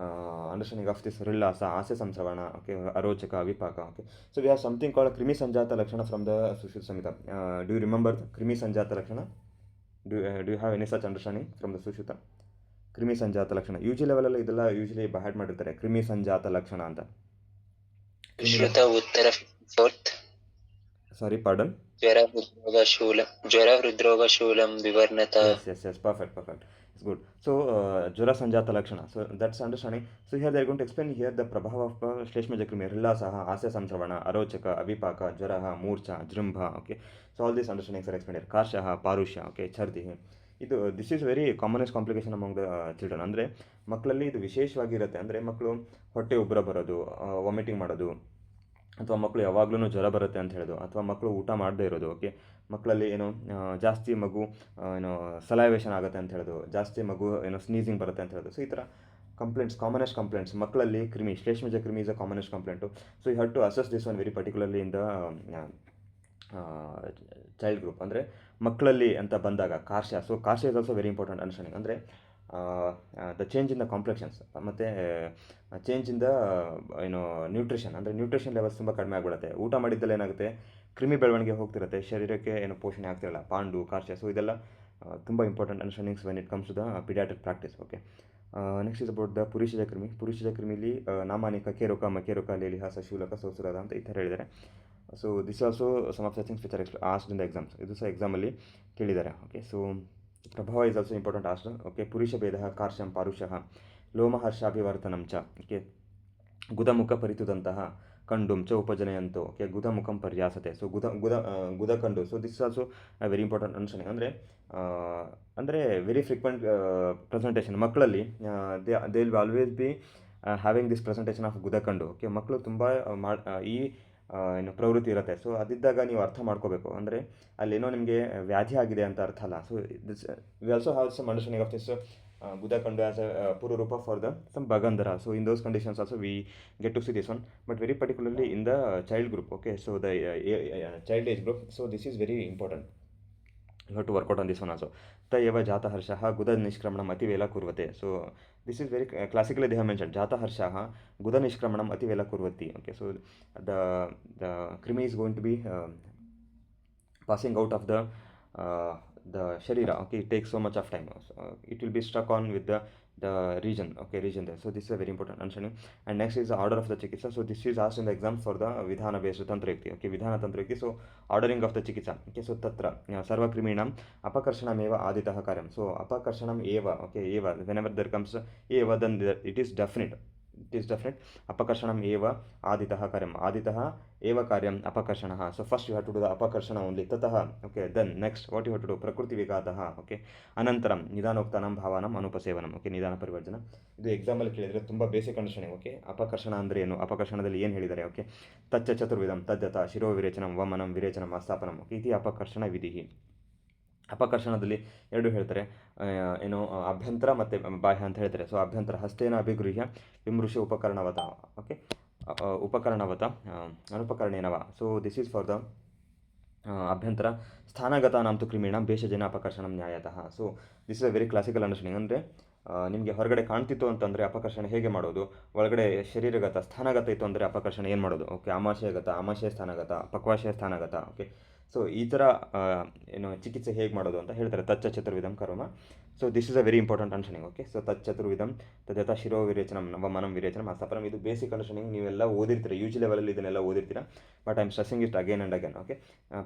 understanding of this ರಿಲ್ಲಾಸ, ಹಾಸ್ಯ ಸಂಸ್ರವಣ, ಓಕೆ, ಅರೋಚಕ, ವಿಪಾಕ. Okay, so we have something called ಕ್ರಿಮಿ ಸಂಜಾತ ಲಕ್ಷಣ from the Sushruta Samhita. Do you remember ಕ್ರಿಮಿ ಸಂಜಾತ ಲಕ್ಷಣ? Do you have any such understanding from the Sushruta? ಕ್ರಿಮಿ ಸಂಜಾತ ಲಕ್ಷಣ UG ಲೆವೆಲಲ್ಲಿ ಇದೆಲ್ಲ ಯೂಶಲಿ ಬಹ್ಯಾಡ್ ಮಾಡಿರ್ತಾರೆ, ಕ್ರಿಮಿ ಸಂಜಾತ ಲಕ್ಷಣ ಅಂತ. ಉತ್ತರ ಫೋರ್ತ್. ಸಾರಿ, ಪಾರ್ಡನ್. ಜ್ವರ ಹೃದ್ರೋಗ ಶೂಲಂ ವಿವರ್ಣತ. Yes perfect, it's good. So ಜ್ವರ ಸಂಜಾತ ಲಕ್ಷಣ, so that's understanding. So here they are going to explain here the ಪ್ರಭಾವ ಆಫ್ ಶ್ಲೇಷ್ಮಜ ಕ್ರಿಮಿ, ರಿಲ್ಲಾಸಃ, ಹಾಸ್ಯ ಸಂಸ್ರವಣ, ಅರೋಚಕ, ಅವಿಪಾಕ, ಜ್ವರ, ಮೂರ್ಛಾ, ಜೃಂಭ. Okay, so all these understandings are explain here. ಕಾರ್ಶಃ, ಪಾರುಷ್ಯ, ಓಕೆ, ಛರ್ದಿ. This is very commonest complication among the children. ಅಂದರೆ ಮಕ್ಕಳಲ್ಲಿ ಇದು ವಿಶೇಷವಾಗಿರುತ್ತೆ. ಅಂದರೆ ಮಕ್ಕಳು ಹೊಟ್ಟೆ ಉಬ್ಬರ ಬರೋದು, ವಾಮಿಟಿಂಗ್ ಮಾಡೋದು, ಅಥವಾ ಮಕ್ಕಳು ಯಾವಾಗಲೂ ಜ್ವರ ಬರುತ್ತೆ ಅಂತ ಹೇಳೋದು, ಅಥವಾ ಮಕ್ಕಳು ಊಟ ಮಾಡದೇ ಇರೋದು. ಓಕೆ, ಮಕ್ಕಳಲ್ಲಿ ಏನೋ ಜಾಸ್ತಿ ಮಗು ಏನೋ ಸಲೈವೇಷನ್ ಆಗುತ್ತೆ ಅಂತ ಹೇಳೋದು, ಜಾಸ್ತಿ ಮಗು ಏನೋ ಸ್ನೀಸಿಂಗ್ ಬರುತ್ತೆ ಅಂತ ಹೇಳೋದು. ಸೊ ಈ ಥರ ಕಾಮನೆಸ್ಟ್ ಕಂಪ್ಲೇಂಟ್ಸ್ ಮಕ್ಕಳಲ್ಲಿ ಕ್ರಿಮಿ, ಶ್ಲೇಷ್ಮಜ ಕ್ರಿಮಿ is a commonest complaint. So you have to assess this one very particularly in the child group. ಅಂದರೆ ಮಕ್ಕಳಲ್ಲಿ ಅಂತ ಬಂದಾಗ ಕಾರ್ಶ್ಯ. ಸೊ ಕಾರ್ಶ್ಯ is also very important understanding. ಅಂದರೆ the change in the complexions ಮತ್ತು ಚೇಂಜ್ ಇನ್ ದ ಏನು nutrition, ಅಂದರೆ ನ್ಯೂಟ್ರಿಷನ್ ಲೆವೆಲ್ಸ್ ತುಂಬ ಕಡಿಮೆ ಆಗಿಬಿಡುತ್ತೆ. ಊಟ ಮಾಡಿದ್ದಲ್ಲಿ ಏನಾಗುತ್ತೆ, ಕ್ರಿಮಿ ಬೆಳವಣಿಗೆ ಹೋಗ್ತಿರುತ್ತೆ, ಶರೀರಕ್ಕೆ ಏನು ಪೋಷಣೆ ಆಗ್ತಿರಲ್ಲ, ಪಾಂಡು ಕಾರ್ಶ. ಸೊ ಇದೆಲ್ಲ ತುಂಬ important understandings when it comes to the paediatric practice. Okay, next is about the ಪುರುಷಜ ಕ್ರಿಮಿ. ಪುರುಷಜ ಕ್ರಿಮಿಲಿ ನಾಮಾನಿಕ, ಕೇರೋಕ, ಮಕೇರೋಕ, ಲೇಲಿಹಾಸ, ಶೂಲಕ, ಸೋಸುರದ ಅಂತ ಈ ಥರ ಹೇಳಿದ್ದಾರೆ. So this also some of the things which are asked in the exams. ಇದು ಸಹ ಎಕ್ಸಾಮಲ್ಲಿ ಕೇಳಿದ್ದಾರೆ. ಓಕೆ, ಸೊ ಪ್ರಭಾವ is also important asked. Okay, ಪುರುಷ ಭೇದ ಕಾರ್ಶಂ ಪಾರುಷಃ ಲೋಮಹರ್ಷಾಭಿವರ್ತನಂ ಚ. ಓಕೆ, ಗುದಮುಖ ಪರಿತುದಂತಹ ಕಂಡುಂ ಚ ಉಪಜನಯಂತು. ಓಕೆ, ಗುದಮುಖಂ ಪರ್ಯಾಸತೆ. ಸೊ ಗುದ ಕಂಡು. So this also very important ಅನ್ಸನಿಂಗ್. ಅಂದರೆ ವೆರಿ ಫ್ರೀಕ್ವೆಂಟ್ ಪ್ರೆಸೆಂಟೇಷನ್ ಮಕ್ಕಳಲ್ಲಿ they will always be having this presentation of ಗುದ ಕಂಡು. ಓಕೆ, ಮಕ್ಕಳು ತುಂಬ ಈ ಏನು ಪ್ರವೃತ್ತಿ ಇರುತ್ತೆ. ಸೊ ಅದಿದ್ದಾಗ ನೀವು ಅರ್ಥ ಮಾಡ್ಕೋಬೇಕು, ಅಂದರೆ ಅಲ್ಲೇನೋ ನಿಮಗೆ ವ್ಯಾಧಿ ಆಗಿದೆ ಅಂತ ಅರ್ಥ ಅಲ್ಲ. So this we also have some understanding of this Buddha Kandu as a Pururupa for the some Bagandhara. So in those conditions also we get to see this one, but very particularly in the child group. Okay, so the child age group. So this is very important. You have to work out on this one also. Ta eva jata harshaha guda nishkramanam ativela kurvate. So this is very classically they have mentioned jata harshaha guda nishkramanam ativela kurvati. Okay, so the krimi is going to be passing out of the sharira. Okay, it takes so much of time. So, it will be stuck on with the region. Okay, region there. So this is a very important understanding. And next is the order of the chikitsa. So this is asked in the exam for the vidhana based tantra yukti. Okay, vidhana tantra yukti. So ordering of the chikitsa. Okay, so tatra sarva kriminam apakarshana eva aditah karyam. So apakarshana eva. Okay, eva, whenever there comes eva, then it is definite. It is definite. Apakarshanam eva aditah karyam. Aditah eva karyam apakarshanah. So first you have to do the apakarshana only. Tatah. Okay, then next what you have to do? Prakriti vigatah. Okay, anantaram nidanoktanam bhavanam anupasevanam. Okay, ನಿಧಾನ ಪರಿವರ್ಜನ. ಇದು example ಕೇಳಿದರೆ ತುಂಬ basic understanding. Okay, ಅಪಕರ್ಷಣ ಅಂದರೆ ಏನು, ಅಪಕರ್ಷಣದಲ್ಲಿ ಏನು ಹೇಳಿದ್ದಾರೆ. Okay, ತಚ್ಚ ಚತುರ್ವಿಧಂ ತಜ್ಜತ ಶಿರೋ ವಿರೇಚನಂ ವಮನಂ ವಿರೇಚನಂ ಆಸ್ಥಾಪನಂ. ಓಕೆ, ಇತಿ ಅಪಕರ್ಷಣ ವಿಧಿ. ಅಪಕರ್ಷಣದಲ್ಲಿ ಎರಡು ಹೇಳ್ತಾರೆ, ಏನು ಅಭ್ಯಂತರ ಮತ್ತು ಬಾಹ್ಯ ಅಂತ ಹೇಳ್ತಾರೆ. ಸೊ ಅಭ್ಯಂತರ ಹಸ್ತೇನ ಅಭಿಗೃಹ್ಯ ವಿಮೃಶ್ಯ ಉಪಕರಣವತ. ಓಕೆ, ಉಪಕರಣವತ ಅನುಪಕರಣೇನವ. So this is for the ಅಭ್ಯಂತರ. ಸ್ಥಾನಗತಾನಾಂತು ಕ್ರಿಮೀಣ ಭೇಷಜನ ಅಪಕರ್ಷಣಂ ನ್ಯಾಯತಃ. So this is a very classical understanding. ಅಂದರೆ ನಿಮಗೆ ಹೊರಗಡೆ ಕಾಣ್ತಿತ್ತು ಅಂತಂದರೆ ಅಪಕರ್ಷಣ ಹೇಗೆ ಮಾಡೋದು, ಒಳಗಡೆ ಶರೀರಗತ ಸ್ಥಾನಗತ ಇತ್ತು ಅಂದರೆ ಅಪಕರ್ಷಣ ಏನು ಮಾಡೋದು. ಓಕೆ, ಆಮಾಶಯಗತ, ಆಮಾಶಯ ಸ್ಥಾನಗತ, ಪಕ್ವಾಶಯ ಸ್ಥಾನಗತ. ಓಕೆ, ಸೊ ಈ ಥರ ಏನು ಚಿಕಿತ್ಸೆ ಹೇಗೆ ಮಾಡೋದು ಅಂತ ಹೇಳ್ತಾರೆ. ತಚ್ಚ ಚತುರ್ವಿಧಂ ಕರ್ಮ. So this is a very important understanding. Okay, so ತಚ್ಚ ಚತುರ್ವಿಧಂ ತದ್ಯಥ ಶಿರೋ ವಿರೇಚನಂ ವಮನಂ ವಿರೇಚನಂ ಆಸ್ಥಾಪನಂ. ಇದು ಬೇಸಿಕ್ ಅಂಡರ್ಸ್ಟ್ಯಾಂಡಿಂಗ್, ನೀವೆಲ್ಲ ಓದಿರ್ತೀರ, ಯು ಜಿ ಲೆವೆಲಲ್ಲಿ ಇದನ್ನೆಲ್ಲ ಓದಿರ್ತೀರ, but I am stressing it again and again. Okay,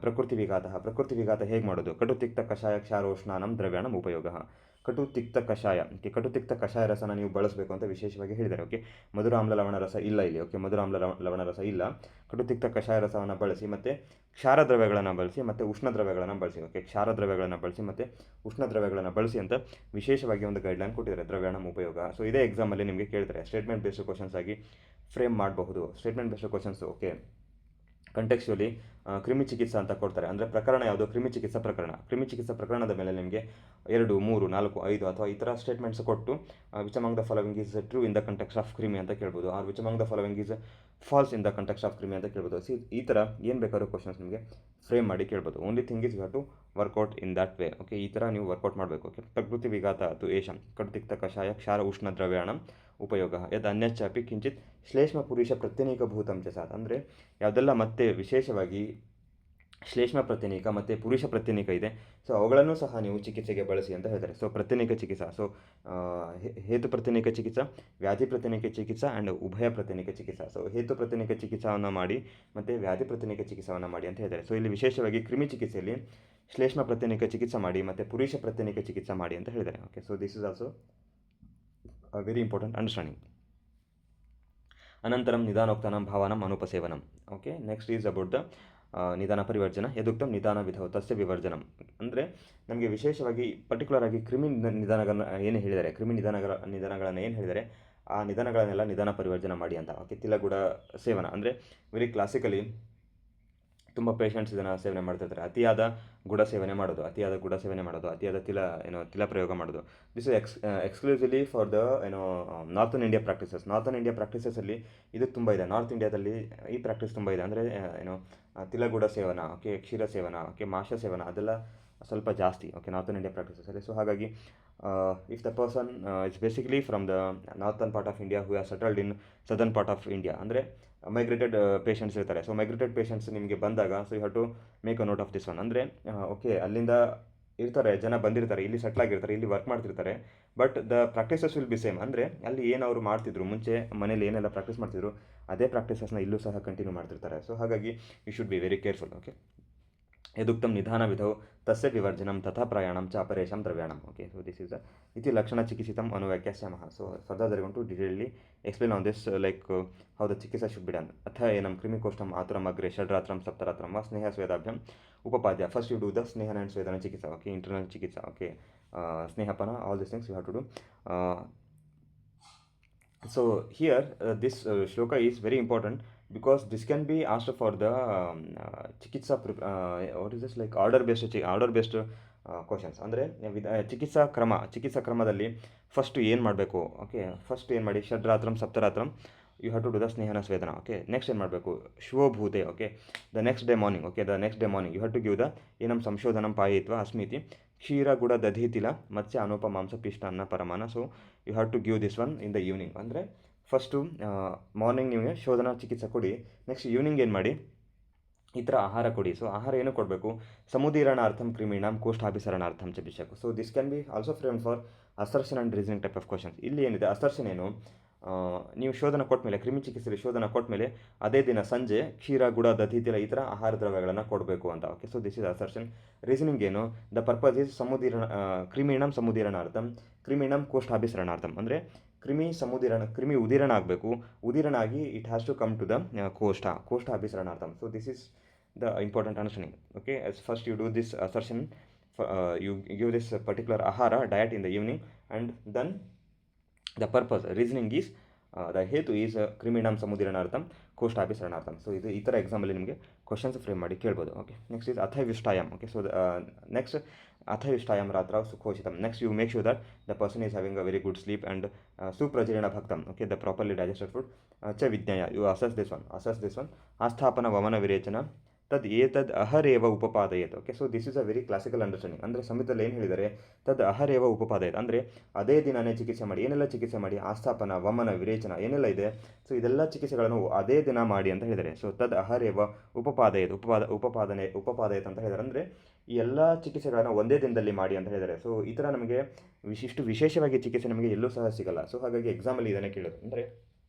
ಪ್ರಕೃತಿ ವಿಘಾತ. ಪ್ರಕೃತಿ ವಿಘಾತ ಹೇಗೆ ಮಾಡೋದು? ಕಟುತಿಕ್ತ ಕಷಾಯ ಕ್ಷಾರೋಷ್ಣಾನಂ ದ್ರವ್ಯಾಣಂ ಉಪಯೋಗ. ಕಟುತಿಕ್ತ ಕಷಾಯ. ಓಕೆ, ಕಟುತಿಕ್ತ ಕಷಾಯ ರಸನ ನೀವು ಬಳಸಬೇಕು ಅಂತ ವಿಶೇಷವಾಗಿ ಹೇಳಿದ್ದಾರೆ. ಓಕೆ, ಮಧುರ ಆಮ್ಲ ಲವಣ ರಸ ಇಲ್ಲ ಇಲ್ಲಿ. ಓಕೆ, ಮಧುರ ಆಮ್ಲ ಲವಣ ರಸ ಇಲ್ಲ. ಕಟುತಿಕ್ತ ಕಷಾಯ ರಸವನ್ನು ಬಳಸಿ, ಮತ್ತು ಕ್ಷಾರ ದ್ರವ್ಯಗಳನ್ನು ಬಳಸಿ, ಮತ್ತು ಉಷ್ಣ ದ್ರವ್ಯಗಳನ್ನು ಬಳಸಿ. ಓಕೆ, ಕ್ಷಾರ ದ್ರವ್ಯಗಳನ್ನು ಬಳಸಿ ಮತ್ತು ಉಷ್ಣ ದ್ರವ್ಯಗಳನ್ನು ಬಳಸಿ ಅಂತ ವಿಶೇಷವಾಗಿ ಒಂದು ಗೈಡ್ಲೈನ್ ಕೊಟ್ಟಿದ್ದಾರೆ, ದ್ರವ್ಯಾಣಂ ಉಪಯೋಗ. ಸೊ ಇದೇ ಎಕ್ಸಾಮಲ್ಲಿ ನಿಮಗೆ ಕೇಳ್ತಾರೆ, ಸ್ಟೇಟ್ಮೆಂಟ್ ಬೇಸ್ಡ್ ಕ್ವಶನ್ಸ್ ಆಗಿ ಫ್ರೇಮ್ ಮಾಡಬಹುದು. Statement based questions. ಓಕೆ, ಕಂಟೆಕ್ಸ್ಚುಲಿ ಕ್ರಿಮಿ ಚಿಕಿತ್ಸಾ ಅಂತ ಕೊಡ್ತಾರೆ. ಅಂದರೆ ಪ್ರಕರಣ ಯಾವುದು? ಕ್ರಿಮಿ ಚಿಕಿತ್ಸಾ ಪ್ರಕರಣ. ಕ್ರಿಮಿ ಚಿಕಿತ್ಸಾ ಪ್ರಕರಣದ ಮೇಲೆ ನಿಮಗೆ 2, 3, 4, 5 ಅಥವಾ ಈ ಥರ ಸ್ಟೇಟ್ಮೆಂಟ್ಸ್ ಕೊಟ್ಟು which among the following is true in the context of ಕ್ರಿಮಿ ಅಂತ ಕೇಳ್ಬೋದು, or which among the following is false in the context of ಕ್ರಿಮಿ ಅಂತ ಕೇಳ್ಬೋದು. ಈ ಥರ ಏನು ಬೇಕಾದ್ರೂ ಕ್ವಶನ್ಸ್ ನಿಮಗೆ ಫ್ರೇಮ್ ಮಾಡಿ ಕೇಳ್ಬೋದು. Only thing is you have to work out in that way. Okay, ಈ ಥರ ನೀವು ವರ್ಕೌಟ್ ಮಾಡಬೇಕು. ಓಕೆ, ಪ್ರಕೃತಿ ವಿಘಾತ ತು ಏಷಂ ಕಟುತಿಕ್ತ ಕಷಾಯ ಕ್ಷಾರ ಉಷ್ಣ ದ್ರವ್ಯಾಣಂ ಉಪಯೋಗ ಯದ್ ಅನ್ಯಚ್ಚಾಪಿ ಕಿಂಚಿತ್ ಶ್ಲೇಷ್ಮ ಪುರುಷ ಪ್ರತ್ಯನೀಕಭೂತಂ ಚ ಸಾತ್. ಅಂದರೆ ಯಾವುದೆಲ್ಲ ಮತ್ತೆ ವಿಶೇಷವಾಗಿ ಶ್ಲೇಷ್ಮ ಪ್ರತ್ಯನೀಕ ಮತ್ತು ಪುರುಷ ಪ್ರತ್ಯನೀಕ ಇದೆ, ಸೊ ಅವುಗಳನ್ನು ಸಹ ನೀವು ಚಿಕಿತ್ಸೆಗೆ ಬಳಸಿ ಅಂತ ಹೇಳ್ತಾರೆ. ಸೊ ಪ್ರತ್ಯನೀಕ ಚಿಕಿತ್ಸಾ, ಸೊ ಹೇತು ಪ್ರತ್ಯನೀಕ ಚಿಕಿತ್ಸಾ, ವ್ಯಾಧಿ ಪ್ರತ್ಯನೀಕ ಚಿಕಿತ್ಸಾ ಆ್ಯಂಡ್ ಉಭಯ ಪ್ರತ್ಯನೀಕ ಚಿಕಿತ್ಸಾ. ಸೊ ಹೇತು ಪ್ರತ್ಯನೀಕ ಚಿಕಿತ್ಸಾವನ್ನು ಮಾಡಿ ಮತ್ತು ವ್ಯಾಧಿ ಪ್ರತ್ಯನೀಕ ಚಿಕಿತ್ಸಾವನ್ನು ಮಾಡಿ ಅಂತ ಹೇಳ್ತಾರೆ. ಸೊ ಇಲ್ಲಿ ವಿಶೇಷವಾಗಿ ಕ್ರಿಮಿ ಚಿಕಿತ್ಸೆಯಲ್ಲಿ ಶ್ಲೇಷ್ಮ ಪ್ರತ್ಯನೀಕ ಚಿಕಿತ್ಸಾ ಮಾಡಿ ಮತ್ತು ಪುರುಷ ಪ್ರತ್ಯನೀಕ ಚಿಕಿತ್ಸಾ ಮಾಡಿ ಅಂತ ಹೇಳಿದ್ದಾರೆ. Okay, so this is also very important understanding. ಅನಂತರಂ ನಿಧಾನೋಕ್ತಾನಂ ಭಾವಾನಂ ಅನುಪಸೇವನಂ. Okay, next is about the ನಿಧಾನ ಪರಿವರ್ಜನ. ಯದುಕ್ತಂ ನಿಧಾನ ವಿಧೌ ತಸ್ಯ ವಿವರ್ಜನಂ. ಅಂದರೆ ನಮಗೆ ವಿಶೇಷವಾಗಿ ಪರ್ಟಿಕ್ಯುಲರ್ ಆಗಿ ಕ್ರಿಮಿ ನಿಧಾನಗಳನ್ನು ಏನು ಹೇಳಿದ್ದಾರೆ, ಕ್ರಿಮಿ ನಿಧಾನಗಳನ್ನು ಏನು ಹೇಳಿದ್ದಾರೆ, ಆ ನಿಧಾನಗಳನ್ನೆಲ್ಲ ನಿಧಾನ ಪರಿವರ್ಜನ ಮಾಡಿ ಅಂತ. ಓಕೆ, ತಿಲಗುಡ ಸೇವನ ಅಂದರೆ ವೆರಿ ಕ್ಲಾಸಿಕಲಿ ತುಂಬ ಪೇಷಂಟ್ಸ್ ಇದನ್ನು ಸೇವನೆ ಮಾಡ್ತಿರ್ತಾರೆ. ಅತಿಯಾದ ಗುಡ ಸೇವನೆ ಮಾಡೋದು, ಅತಿಯಾದ ತಿಲ ಪ್ರಯೋಗ ಮಾಡೋದು. This is exclusively for the northern India practices. Northern India ಪ್ರಾಕ್ಟೀಸಸ್ಸಲ್ಲಿ ಇದು ತುಂಬ ಇದೆ. ನಾರ್ತ್ ಇಂಡಿಯಾದಲ್ಲಿ ಈ ಪ್ರಾಕ್ಟೀಸ್ ತುಂಬ ಇದೆ. ಅಂದರೆ ತಿಲಗುಡ ಸೇವನ, ಓಕೆ, ಕ್ಷೀರ ಸೇವನ, ಓಕೆ, ಮಾಷ ಸೇವನ ಅದೆಲ್ಲ ಸ್ವಲ್ಪ ಜಾಸ್ತಿ. ಓಕೆ, ನಾರ್ತನ್ ಇಂಡಿಯಾ ಪ್ರಾಕ್ಟೀಸಸ್ಸಲ್ಲಿ. ಸೊ ಹಾಗಾಗಿ if the person is basically from the northern part of India who are settled in southern part of India, ಅಂದರೆ ಮೈಗ್ರೇಟೆಡ್ ಪೇಷಂಟ್ಸ್ ಇರ್ತಾರೆ. ಸೊ ಮೈಗ್ರೇಟೆಡ್ ಪೇಷಂಟ್ಸ್ ನಿಮಗೆ ಬಂದಾಗ so you have to make a note of this one. ಅಂದರೆ okay ಅಲ್ಲಿಂದ ಇರ್ತಾರೆ, ಜನ ಬಂದಿರ್ತಾರೆ, ಇಲ್ಲಿ ಸೆಟ್ಲ್ ಆಗಿರ್ತಾರೆ, ಇಲ್ಲಿ ವರ್ಕ್ ಮಾಡ್ತಿರ್ತಾರೆ, but the practices will be same. ಅಂದರೆ ಅಲ್ಲಿ ಏನು ಅವರು ಮಾಡ್ತಿದ್ರು ಮುಂಚೆ ಮನೇಲಿ ಏನೆಲ್ಲ ಪ್ರಾಕ್ಟೀಸ್ ಮಾಡ್ತಿದ್ರು ಅದೇ ಪ್ರಾಕ್ಟೀಸಸ್ನ ಇಲ್ಲೂ ಸಹ ಕಂಟಿನ್ಯೂ ಮಾಡ್ತಿರ್ತಾರೆ. ಸೊ ಹಾಗಾಗಿ you should be very careful. Okay, ಯದುಕ್ತಂ ನಿಧಾನ ವಿಧೌ ತಸ್ಯ ವಿವರ್ಜನಂ ತಥಾ ಪ್ರಯಾಣಂ ಚ ಅಪರೇಷಂ ದ್ರವ್ಯಾಣಂ. ಓಕೆ, ಸೊ ದಿಸ್ ಇಸ್ ಇತಿ ಲಕ್ಷಣ ಚಿಕಿತ್ಸಿತಂ ಅನುವ್ಯಾಖ್ಯಾಸ್ಯಾಮಃ. So further they're going to detail explain on this like how the ಚಿಕಿತ್ಸಾ ಶುಡ್ ಬಿ ಡನ್. ಅಥ ಏನಂ ಕ್ರಿಮಿಕೋಷ್ಟಂ ಆತುರಂ ಅಗ್ರೆ ಷಡ್ರಾತ್ರಂ ಸಪ್ತರಾತ್ರಂ ವಾ ಸ್ನೇಹ ಸ್ವೇದಾಭ್ಯಂ ಉಪಪಾದ್ಯ. ಫಸ್ಟ್ ಯು ಡೂ ದ ಸ್ನೇಹನ ಆ್ಯಂಡ್ ಸ್ವೇದನ ಚಿಕಿತ್ಸಾ. ಓಕೆ, ಇಂಟರ್ನಲ್ ಚಿಕಿತ್ಸಾ. ಓಕೆ, ಸ್ನೇಹಪನ, all this things you have to do. So here this shloka is very important because this can be asked for the chikitsa what is this like order based questions. ಅಂದರೆ ಚಿಕಿತ್ಸಾ ಕ್ರಮದಲ್ಲಿ first ಏನು ಮಾಡಬೇಕು. Okay, first ಏನು ಮಾಡಿ ಷಡ್ರಾತ್ರಂ ಸಪ್ತರಾತ್ರಂ you have to do the ಸ್ನೇಹನ ಸ್ವೇದನ. ಓಕೆ, ನೆಕ್ಸ್ಟ್ ಏನು ಮಾಡಬೇಕು ಶಿವಭೂತೆ. Okay, the next day morning. Okay, the next day morning you have to give the ಏನಂ ಸಂಶೋಧನಂ ಪಾಯಿತ್ವ ಅಸ್ಮಿತಿ ಕ್ಷೀರ ಗುಡ ದಧಿತಿಲ ಮತ್ಸ್ಯ ಅನೂಪ ಮಾಂಸ ಪಿಷ್ಟ ಅನ್ನ ಪರಮಾನ. So you have to give this one in the evening. ಅಂದರೆ ಫಸ್ಟು ಮಾರ್ನಿಂಗ್ ನೀವು ಶೋಧನಾ ಚಿಕಿತ್ಸೆ ಕೊಡಿ, ನೆಕ್ಸ್ಟ್ ಈವ್ನಿಂಗ್ ಏನು ಮಾಡಿ ಈ ಥರ ಆಹಾರ ಕೊಡಿ. ಸೊ ಆಹಾರ ಏನು ಕೊಡಬೇಕು, ಸಮುದೀರಣಾರ್ಥಂ ಕ್ರಿಮೀಣಾಂ ಕೋಷ್ಠಾಭಿಸರಣಾರ್ಥಂ ಚ ಭಿಷಕು. So this can be also frame for assertion and reasoning type of questions. ಇಲ್ಲಿ ಏನಿದೆ ಅಸರ್ಷನ್ ಏನು, ನೀವು ಶೋಧನ ಕೊಟ್ಟ ಮೇಲೆ ಕ್ರಿಮಿ ಚಿಕಿತ್ಸೆಯಲ್ಲಿ ಶೋಧನ ಕೊಟ್ಟ ಮೇಲೆ ಅದೇ ದಿನ ಸಂಜೆ ಕ್ಷೀರ ಗುಡ ದಧಿತಿಲ ಈ ಥರ ಆಹಾರ ದ್ರವ್ಯಗಳನ್ನು ಕೊಡಬೇಕು ಅಂತ. Okay, so this is assertion. Reasoning ಏನು, ದ ಪರ್ಪಸ್ ಈಸ್ ಕ್ರಿಮೀಣಂ ಸಮುದೀರಣಾರ್ಥಂ ಕ್ರಿಮೀಣಂ ಕೋಷ್ಠಾಭಿಸರಣಾರ್ಥಂ. ಅಂದರೆ ಕ್ರಿಮಿ ಉದೀರಣ ಆಗಬೇಕು, ಉದೀರಣ ಆಗಿ it has to come to the ಕೋಷ್ಠ ಅಭಿಸರಣಾರ್ಥಂ. So this is the important understanding. Okay, as first you do this assertion, you give this particular ahara diet in the evening, and then the purpose reasoning is the hetu is ಕ್ರಿಮಿಣಂ ಸಮುದೀರಣಾರ್ಥಂ ಕೋಷ್ಠಾಭಿಸರಣಾರ್ಥಂ. So ಇದು ಈ ಥರ ಎಕ್ಸಾಮಲ್ಲಿ ನಿಮಗೆ questions frame ಮಾಡಿ ಕೇಳ್ಬೋದು. ಓಕೆ, ನೆಕ್ಸ್ಟ್ ಇಸ್ ಅಥವಿಷ್ಟಾಯಂ. ಓಕೆ, ಸೊ ನೆಕ್ಸ್ಟ್ ಅಥವಿಷ್ಟಾಯಂ ರಾತ್ರ ಸುಖೋಷಿತಂ. Next you make sure that the person is having a very good sleep and ಸುಪ್ರಜೀರ್ಣ ಭಕ್ತಂ. Okay, the properly digested food ಚ ವಿಜ್ಞಾಯ. ಯು ಅಸಸ್ ದಿಸ್ ಒನ್ ಆಸ್ಥಾಪನ ವಮನ ವಿರೇಚನ ತದ್ ಏತದ್ ಅಹರೇವ ಉಪಪಾದಯತ್. Okay, so this is a very classical understanding. ಅಂದರೆ ಸಂಹಿತದಲ್ಲಿ ಏನು ಹೇಳಿದ್ದಾರೆ, ತದ್ ಅಹರೇವ ಉಪಪಾದಯತ್ ಅಂದರೆ ಅದೇ ದಿನನೇ ಚಿಕಿತ್ಸೆ ಮಾಡಿ. ಏನೆಲ್ಲ ಚಿಕಿತ್ಸೆ ಮಾಡಿ, ಆಸ್ಥಾಪನ ವಮನ ವಿರೇಚನ ಏನೆಲ್ಲ ಇದೆ, ಸೊ ಇದೆಲ್ಲ ಚಿಕಿತ್ಸೆಗಳನ್ನು ಅದೇ ದಿನ ಮಾಡಿ ಅಂತ ಹೇಳಿದ್ದಾರೆ. ಸೊ ತದ್ ಅಹರೇವ ಉಪಪಾದಯತ್ ಉಪಪಾದಯತ್ ಅಂತ ಹೇಳಿದ್ದಾರೆ. ಅಂದರೆ ಈ ಎಲ್ಲ ಚಿಕಿತ್ಸೆಗಳನ್ನು ಒಂದೇ ದಿನದಲ್ಲಿ ಮಾಡಿ ಅಂತ ಹೇಳಿದ್ದಾರೆ. ಸೊ ಈ ಥರ ನಮಗೆ ಇಷ್ಟು ವಿಶೇಷವಾಗಿ ಚಿಕಿತ್ಸೆ ನಮಗೆ ಎಲ್ಲೂ ಸಹ ಸಿಗಲ್ಲ. ಸೊ ಹಾಗಾಗಿ ಎಕ್ಸಾಮಲ್ಲಿ ಇದನ್ನೇ ಕೇಳೋದು. ಅಂದರೆ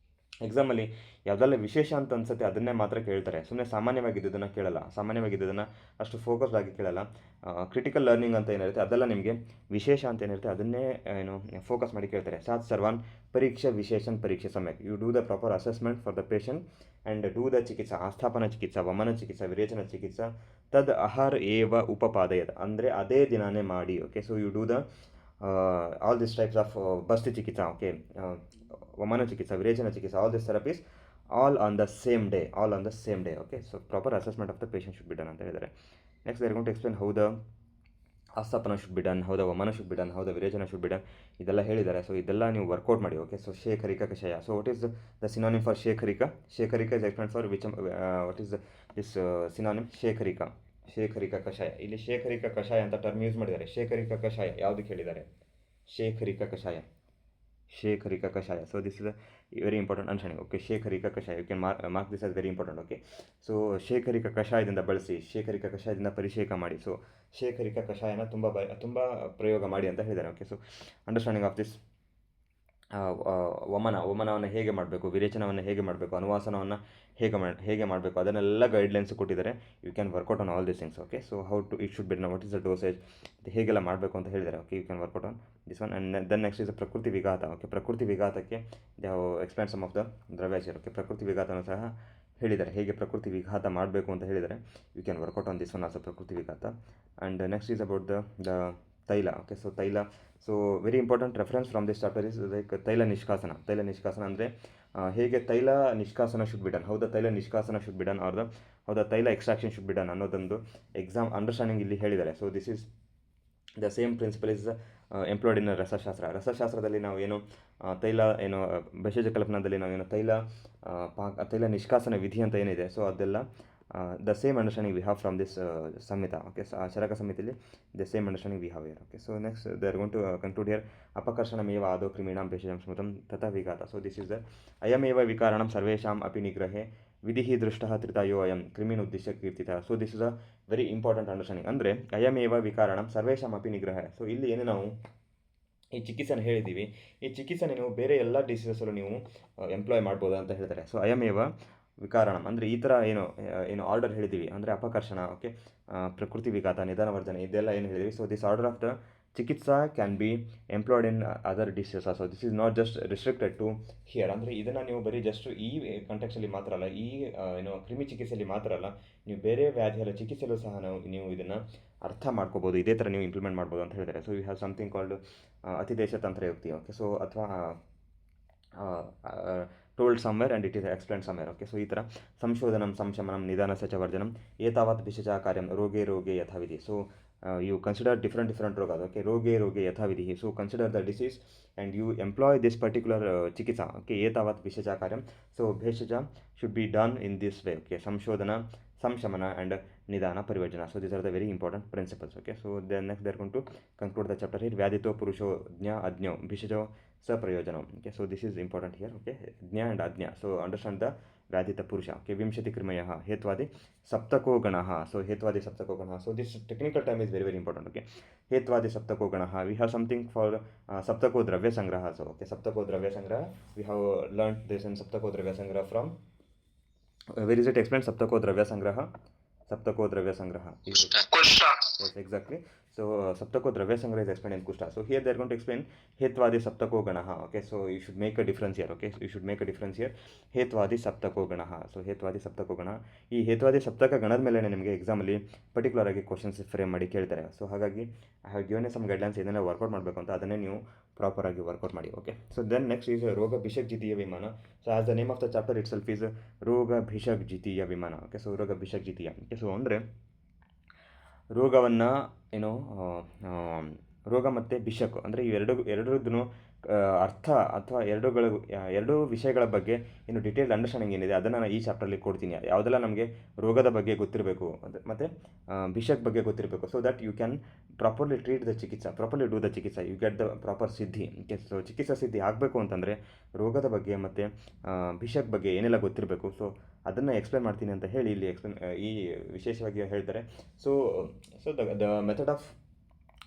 ಎಕ್ಸಾಮಲ್ಲಿ ಯಾವುದೆಲ್ಲ ವಿಶೇಷ ಅಂತ ಅನ್ಸುತ್ತೆ ಅದನ್ನೇ ಮಾತ್ರ ಕೇಳ್ತಾರೆ, ಸುಮ್ಮನೆ ಸಾಮಾನ್ಯವಾಗಿದ್ದದನ್ನು ಕೇಳಲ್ಲ. ಸಾಮಾನ್ಯವಾಗಿದ್ದದನ್ನು ಅಷ್ಟು ಫೋಕಸ್ಡ್ ಆಗಿ ಕೇಳಲ್ಲ. ಕ್ರಿಟಿಕಲ್ ಲರ್ನಿಂಗ್ ಅಂತ ಏನಿರುತ್ತೆ ಅದೆಲ್ಲ ನಿಮಗೆ ವಿಶೇಷ ಅಂತ ಏನಿರುತ್ತೆ ಅದನ್ನೇ ಫೋಕಸ್ ಮಾಡಿ ಕೇಳ್ತಾರೆ. ಸಾತ್ ಸರ್ವಾನ್ ಪರೀಕ್ಷೆ ವಿಶೇಷನ್ ಪರೀಕ್ಷೆ ಸಮ್ಯಕ್. You do the proper assessment for the patient and do the ಚಿಕಿತ್ಸಾ ಆಸ್ಥಾಪನ ಚಿಕಿತ್ಸಾ ವಮನ ಚಿಕಿತ್ಸಾ ವಿರೇಚನ ಚಿಕಿತ್ಸಾ ತದ್ ಆಹಾರ ಏವ ಉಪಪಾದಯತ್ ಅಂದರೆ ಅದೇ ದಿನಾನೇ ಮಾಡಿ. Okay, so you do the all this types of ಬಸ್ತಿ ಚಿಕಿತ್ಸಾ. ಓಕೆ, ವಮನ ಚಿಕಿತ್ಸಾ ವಿರೇಚನ ಚಿಕಿತ್ಸಾ, all this therapies all on the same day. Okay, so proper assessment of the patient should be done ಅಂತ ಹೇಳಿದ್ದಾರೆ. Next they are going to explain how the ಆಸ್ಥಾಪನ should be done, how the ವಮನ should be done, how the ವಿರೇಚನ should be done, ಇದೆಲ್ಲ ಹೇಳಿದ್ದಾರೆ. So ಇದೆಲ್ಲ ನೀವು workout ಮಾಡಿ. ಓಕೆ, ಸೊ ಶೇಖರಿಕ ಕಷಾಯ. So what is the synonym for ಶೇಖರಿಕ is explain for which what is this synonym ಶೇಖರಿಕ ಕಷಾಯ. ಇಲ್ಲಿ ಶೇಖರಿಕ ಕಷಾಯ ಅಂತ ಟರ್ಮ್ ಯೂಸ್ ಮಾಡಿದ್ದಾರೆ. ಶೇಖರಿಕ ಕಷಾಯ ಯಾವುದಕ್ಕೆ ಹೇಳಿದ್ದಾರೆ, ಶೇಖರಿಕ ಕಷಾಯ. So this is a very important ಅಂಶಾಣಿ. ಓಕೆ, ಶೇಖರಿಕ ಕಷಾಯ you can mark this as very important. Okay, so ಶೇಖರಿಕ ಕಷಾಯದಿಂದ ಬಳಸಿ, ಶೇಖರಿಕ ಕಷಾಯದಿಂದ ಪರಿಷೇಕ ಮಾಡಿ. ಸೊ ಶೇಖರಿಕ ಕಷಾಯನ ತುಂಬ ಪ್ರಯೋಗ ಮಾಡಿ ಅಂತ ಹೇಳಿದ್ದಾರೆ. Okay, so understanding of this ವಮನವನ್ನು ಹೇಗೆ ಮಾಡಬೇಕು, ವಿರೇಚನವನ್ನು ಹೇಗೆ ಮಾಡಬೇಕು, ಅನುವಾಸನವನ್ನು ಹೇಗೆ ಮಾಡಬೇಕು ಅದನ್ನೆಲ್ಲ ಗೈಡ್ಲೈನ್ಸ್ ಕೊಟ್ಟಿದ್ದಾರೆ. You can work out on all this things. Okay, so how to it should be done, what is the dosage, ಹೇಗೆಲ್ಲ ಮಾಡಬೇಕು ಅಂತ ಹೇಳಿದ್ದಾರೆ. Okay, you can work out on this one. And then next is ಪ್ರಕೃತಿ ವಿಘಾತ. Okay, ಪ್ರಕೃತಿ ವಿಘಾತಕ್ಕೆ they have explain some of the ದ್ರವ್ಯಾಚಾರ. Okay, ಪ್ರಕೃತಿ ವಿಘಾತನೂ ಸಹ ಹೇಳಿದ್ದಾರೆ, ಹೇಗೆ ಪ್ರಕೃತಿ ವಿಘಾತ ಮಾಡಬೇಕು ಅಂತ ಹೇಳಿದ್ದಾರೆ. You can work out on this one also, ಪ್ರಕೃತಿ ವಿಘಾತ. And next is about the ತೈಲ. ಓಕೆ, ಸೊ ತೈಲ. So very important reference from this chapter is like ತೈಲ ನಿಷ್ಕಾಸನ ಅಂದರೆ ಹೇಗೆ ತೈಲ ನಿಷ್ಕಾಸನ should be done, how the ತೈಲ ನಿಷ್ಕಾಸನ should be done or the how the ತೈಲ ಎಕ್ಸ್ಟ್ರಾಕ್ಷನ್ ಶುಡ್ ಬಿ ಡನ್ ಅನ್ನೋದೊಂದು ಎಕ್ಸಾಮ್ ಅಂಡರ್ಸ್ಟ್ಯಾಂಡಿಂಗ್ ಇಲ್ಲಿ ಹೇಳಿದ್ದಾರೆ. So this is the same principle is employed ಇನ್ ರಸಶಾಸ್ತ್ರದಲ್ಲಿ ನಾವು ಏನು ತೈಲ ಏನು ಭೇಷಜ ಕಲ್ಪನಾದಲ್ಲಿ ನಾವೇನು ತೈಲ ನಿಷ್ಕಾಸನ ವಿಧಿ ಅಂತ ಏನಿದೆ, ಸೊ ಅದೆಲ್ಲ the same understanding we have from this ಸಂಹಿತ. ಓಕೆ, ಚರಕ ಸಂಹಿತೆಯಲ್ಲಿ the same understanding we have here. Okay, so next they are going to conclude here ಅಪಕರ್ಷಣಮೇವ ಆದೌ ಕ್ರಿಮೀಣಾಂ ಭೇಷಜಂ ಸ್ಮೃತಂ ತಥಾ ವಿಘಾತ. ಸೊ ದಿಸ್ ಇಸ್ ದ ಅಯಮೇವ ವಿಕಾರಣಂ ಸರ್ವೇಷಾಂ ಅಪಿ ನಿಗ್ರಹೆ ವಿಧಿ ದೃಷ್ಟ ತ್ರಿತಾಯೋ ಅಯಂ ಕ್ರಿಮೀನ್ ಉದ್ದೇಶ ಕೀರ್ತಿತ. So this is a very important understanding. ಅಂದರೆ ಅಯಮೇವ ವಿಕಾರಣಂ ಸರ್ವೇಷಾಂ ಅಪಿ ನಿಗ್ರಹ. ಸೊ ಇಲ್ಲಿ ಏನು ನಾವು ಈ ಚಿಕಿತ್ಸೆನ ಹೇಳಿದ್ದೀವಿ, ಈ ಚಿಕಿತ್ಸೆನ ನೀವು ಬೇರೆ ಎಲ್ಲ ಡಿಸೀಸಲ್ಲೂ ನೀವು ಎಂಪ್ಲಾಯ್ ಮಾಡ್ಬೋದು ಅಂತ ಹೇಳ್ತಾರೆ. ಸೊ ಅಯಮೇವ ವಿಕಾರಣಂ ಅಂದರೆ ಈ ಥರ ಏನು ಆರ್ಡರ್ ಹೇಳಿದ್ದೀವಿ ಅಂದರೆ ಅಪಕರ್ಷಣ, ಓಕೆ, ಪ್ರಕೃತಿ ವಿಘಾತ, ನಿಧಾನವರ್ಧನೆ, ಇದೆಲ್ಲ ಏನು ಹೇಳಿದ್ದೀವಿ. So this order of the ಚಿಕಿತ್ಸಾ can be employed in other diseases also. This is not just restricted to here. ಅಂದರೆ ಇದನ್ನು ನೀವು ಬರೀ ಜಸ್ಟ್ ಈ ಕಾಂಟೆಕ್ಸ್ಟಲ್ಲಿ ಮಾತ್ರ ಅಲ್ಲ, ಈ ಕ್ರಿಮಿ ಚಿಕಿತ್ಸೆಯಲ್ಲಿ ಮಾತ್ರ ಅಲ್ಲ, ನೀವು ಬೇರೆ ವ್ಯಾಧಿಗಳ ಚಿಕಿತ್ಸೆಯಲ್ಲೂ ಸಹ ನೀವು ಇದನ್ನು ಅರ್ಥ ಮಾಡ್ಕೋಬೋದು, ಇದೇ ಥರ ನೀವು ಇಂಪ್ಲಿಮೆಂಟ್ ಮಾಡ್ಬೋದು ಅಂತ ಹೇಳ್ತಾರೆ. So you have something called ಅತಿದೇಶ ತಂತ್ರಯುಕ್ತಿ. ಓಕೆ, ಸೊ ಅಥವಾ told somewhere and it is explain somewhere. Okay, so ಈ ಥರ ಸಂಶೋಧನಂ ಸಂಶಮನಂ ನಿಧಾನಸ್ಯ ಚ ವರ್ಜನಂ ಏತಾವತ್ ಭಿಷಜ ಕಾರ್ಯಂ ರೋಗೆ ರೋಗೆ ಯಥಾವಿಧಿ. So you consider different rogas. Okay, roge yathavidhi. So consider the disease and you employ this particular chikitsa. Okay, etavat bhishaja karyam. So bhishaja should be done in this way. Okay, samshodhana, samshamana and nidana parivarjana. So these are the very important principles. Okay, so then next they are going to conclude the chapter here. Vyadito purusho jna ajnyo bhishajo sa prayojanam. Okay, so this is important here. Okay, jna and ajna. So understand the ವ್ಯಾಧಿತ ಪುರುಷ. Okay, ವಿಂಶತಿ ಕ್ರಿಮಯ ಹೇತ್ವಾದಿ ಸಪ್ತಕೋ ಗಣ. So ಹೇತ್ವಾದಿ ಸಪ್ತಕೋ ಗಣ. So this technical term is very very important. Okay, ಹೇತ್ವಾದಿ ಸಪ್ತಕೋ ಗಣ. ವಿ ಹ್ಯಾವ್ ಸಮಥಿಂಗ್ ಫಾರ್ ಸಪ್ತಕೋ ದ್ರವ್ಯ ಸಂಗ್ರಹ. ಸೊ ಓಕೆ, ಸಪ್ತಕೋ ದ್ರವ್ಯ ಸಂಗ್ರಹ we have learn this in ಸಪ್ತಕೋ ದ್ರವ್ಯ ಸಂಗ್ರಹ from where is it explain ಸಪ್ತಕೋ ದ್ರವ್ಯ ಸಂಗ್ರಹ. ಸಪ್ತಕೋ ದ್ರವ್ಯ ಸಂಗ್ರಹ. Yes, exactly. So Saptako Dravya Sangra is explained in Kushta. So here they are going to explain Hetvadi Saptako Ganaha. Okay, so you should make a difference here. Okay, so you should make a difference here. Hetvadi Saptako Ganaha. So Hetvadi Saptako Ganaha. ಈ ಹೇತ್ವಾದಿ ಸಪ್ತಕ ಗಣದ ಮೇಲೆ ನಿಮಗೆ ಎಕ್ಸಾಮಲ್ಲಿ particular ಆಗಿ questions frame ಮಾಡಿ ಕೇಳ್ತಾರೆ. So ಹಾಗಾಗಿ I have given some guidelines ಏನೆಲ್ಲ ವರ್ಕೌಟ್ ಮಾಡಬೇಕು ಅಂತ ಅದನ್ನೇ ನೀವು ಪ್ರಾಪರಾಗಿ ವರ್ಕೌಟ್ ಮಾಡಿ. Okay, so then next is ರೋಗ ಭಿಷಕ್ ಜಿತೀಯ ವಿಮಾನ. So as the name of the chapter itself is ರೋಗ ಭಿಷಕ್ ಜಿತೀಯ ವಿಮಾನ. ಓಕೆ, ಸೊ ರೋಗ ಭಿಷಕ್ ಜಿತೀಯ. ಓಕೆ, ಸೊ ಅಂದರೆ ರೋಗವನ್ನು ರೋಗ ಮತ್ತು ಭಿಷಕ್ ಅಂದರೆ ಎರಡರದ್ದು ಅರ್ಥ ಅಥವಾ ಎರಡು ವಿಷಯಗಳ ಬಗ್ಗೆ ಏನು ಡೀಟೇಲ್ಡ್ ಅಂಡರ್ಸ್ಟ್ಯಾಂಡಿಂಗ್ ಏನಿದೆ ಅದನ್ನು ನಾನು ಈ ಚಾಪ್ಟರ್ಲಿ ಕೊಡ್ತೀನಿ. ಯಾವುದೆಲ್ಲ ನಮಗೆ ರೋಗದ ಬಗ್ಗೆ ಗೊತ್ತಿರಬೇಕು ಮತ್ತು ಭಿಷಕ್ ಬಗ್ಗೆ ಗೊತ್ತಿರಬೇಕು. So that you can properly treat the ಚಿಕಿತ್ಸಾ, ಪ್ರಾಪರ್ಲಿ ಡೂ ದ ಚಿಕಿತ್ಸಾ, ಯು ಗೆಟ್ ದ ಪ್ರಾಪರ್ ಸಿದ್ಧಿ. ಓಕೆ, ಸೊ ಚಿಕಿತ್ಸಾ ಸಿದ್ಧಿ ಆಗಬೇಕು ಅಂತಂದರೆ ರೋಗದ ಬಗ್ಗೆ ಮತ್ತು ಭಿಷಕ್ ಬಗ್ಗೆ ಏನೆಲ್ಲ ಗೊತ್ತಿರಬೇಕು, ಸೊ ಅದನ್ನು ಎಕ್ಸ್ಪ್ಲೇನ್ ಮಾಡ್ತೀನಿ ಅಂತ ಹೇಳಿ ಇಲ್ಲಿ ಈ ವಿಶೇಷವಾಗಿ ಹೇಳ್ತಾರೆ. ಸೊ ದ ಮೆಥಡ್ ಆಫ್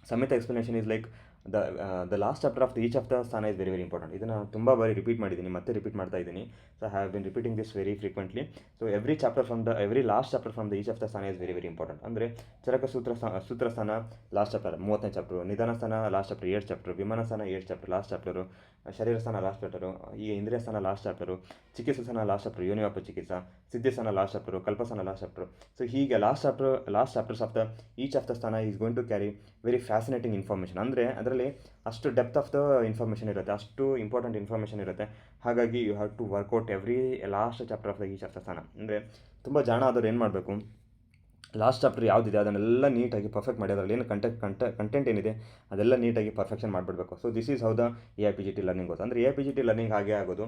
ಸಮೇತ explanation is like the last chapter of each of the ಸ್ಥಾನ ಇಸ್ ವೆರಿ ವೆರಿ ಇಂಪಾರ್ಟೆಂಟ್. ಇದನ್ನು ತುಂಬ ಬಾರಿ ರಿಪೀಟ್ ಮಾಡಿದ್ದೀನಿ, ಮತ್ತೆ ರಿಪೀಟ್ ಮಾಡ್ತಾ ಇದ್ದೀನಿ. So I have been repeating this very frequently. So every last chapter from the each of the ಸ್ಥಾನ is very very important. ಅಂದರೆ ಚರಕ ಸೂತ್ರ ಸ್ಥಾನ ಲಾಸ್ಟ್ ಚಾಪ್ಟರ್ 30ನೇ ಚಾಪ್ಟರು, ನಿಧಾನ ಸ್ಥಾನ ಲಾಸ್ಟ್ ಚಾಪ್ಟರ್ 7 ಚಾಪ್ಟರ್, ವಿಮಾನ ಸ್ಥಾನ 7 ಚಾಪ್ಟರ್ ಲಾಸ್ಟ್ ಚಾಪ್ಟರು, ಶರೀರ ಸ್ಥಾನ ಲಾಸ್ಟ್ ಚಾಪ್ಟರು, ಈ ಇಂದ್ರಿಯ ಸ್ಥಾನ ಲಾಸ್ಟ್ ಚಾಪ್ಟರು, ಚಿಕಿತ್ಸಾ ಸ್ಥಾನ ಲಾಸ್ಟ್ ಚಾಪ್ಟರ್, ಯೋನಿವಾಪ ಚಿಕಿತ್ಸಾ, ಸಿದ್ಧಿ ಸ್ಥಾನ ಲಾಸ್ಟ್ ಚಾಪ್ಟರು, ಕಲ್ಪಸ್ಥಾನ ಲಾಸ್ಟ್ ಚಾಪ್ಟರು. ಸೊ ಹೀಗೆ last chapters of the each of the ಸ್ಥಾನ is going to carry very fascinating information. ಅಂದರೆ ಅದರಲ್ಲಿ ಅಷ್ಟು ಡೆಪ್ತ್ ಆಫ್ ದ ಇನ್ಫಾರ್ಮೇಷನ್ ಇರುತ್ತೆ, ಅಷ್ಟು ಇಂಪಾರ್ಟೆಂಟ್ ಇನ್ಫಾರ್ಮೇಷನ್ ಇರುತ್ತೆ. ಹಾಗಾಗಿ you have to work out every last chapter of the each of the ಸ್ಥಾನ. ಅಂದರೆ ತುಂಬ ಜಾಣ ಆದವ್ರು ಏನು ಮಾಡಬೇಕು, ಲಾಸ್ಟ್ ಚಾಪ್ಟರ್ ಯಾವುದಿದೆ ಅದನ್ನೆಲ್ಲ ನೀಟಾಗಿ ಪರ್ಫೆಕ್ಟ್ ಮಾಡಿ ಅದರಲ್ಲಿ ಏನು ಕಂಟೆಂಟ್ ಏನಿದೆ ಅದೆಲ್ಲ ನೀಟಾಗಿ ಪರ್ಫೆಕ್ಷನ್ ಮಾಡಿಬಿಡಬೇಕು. So this is how the AIPGT learning ಹೋಗುತ್ತೆ. ಅಂದರೆ AIPGT ಲರ್ನಿಂಗ್ ಹಾಗೆ ಆಗೋದು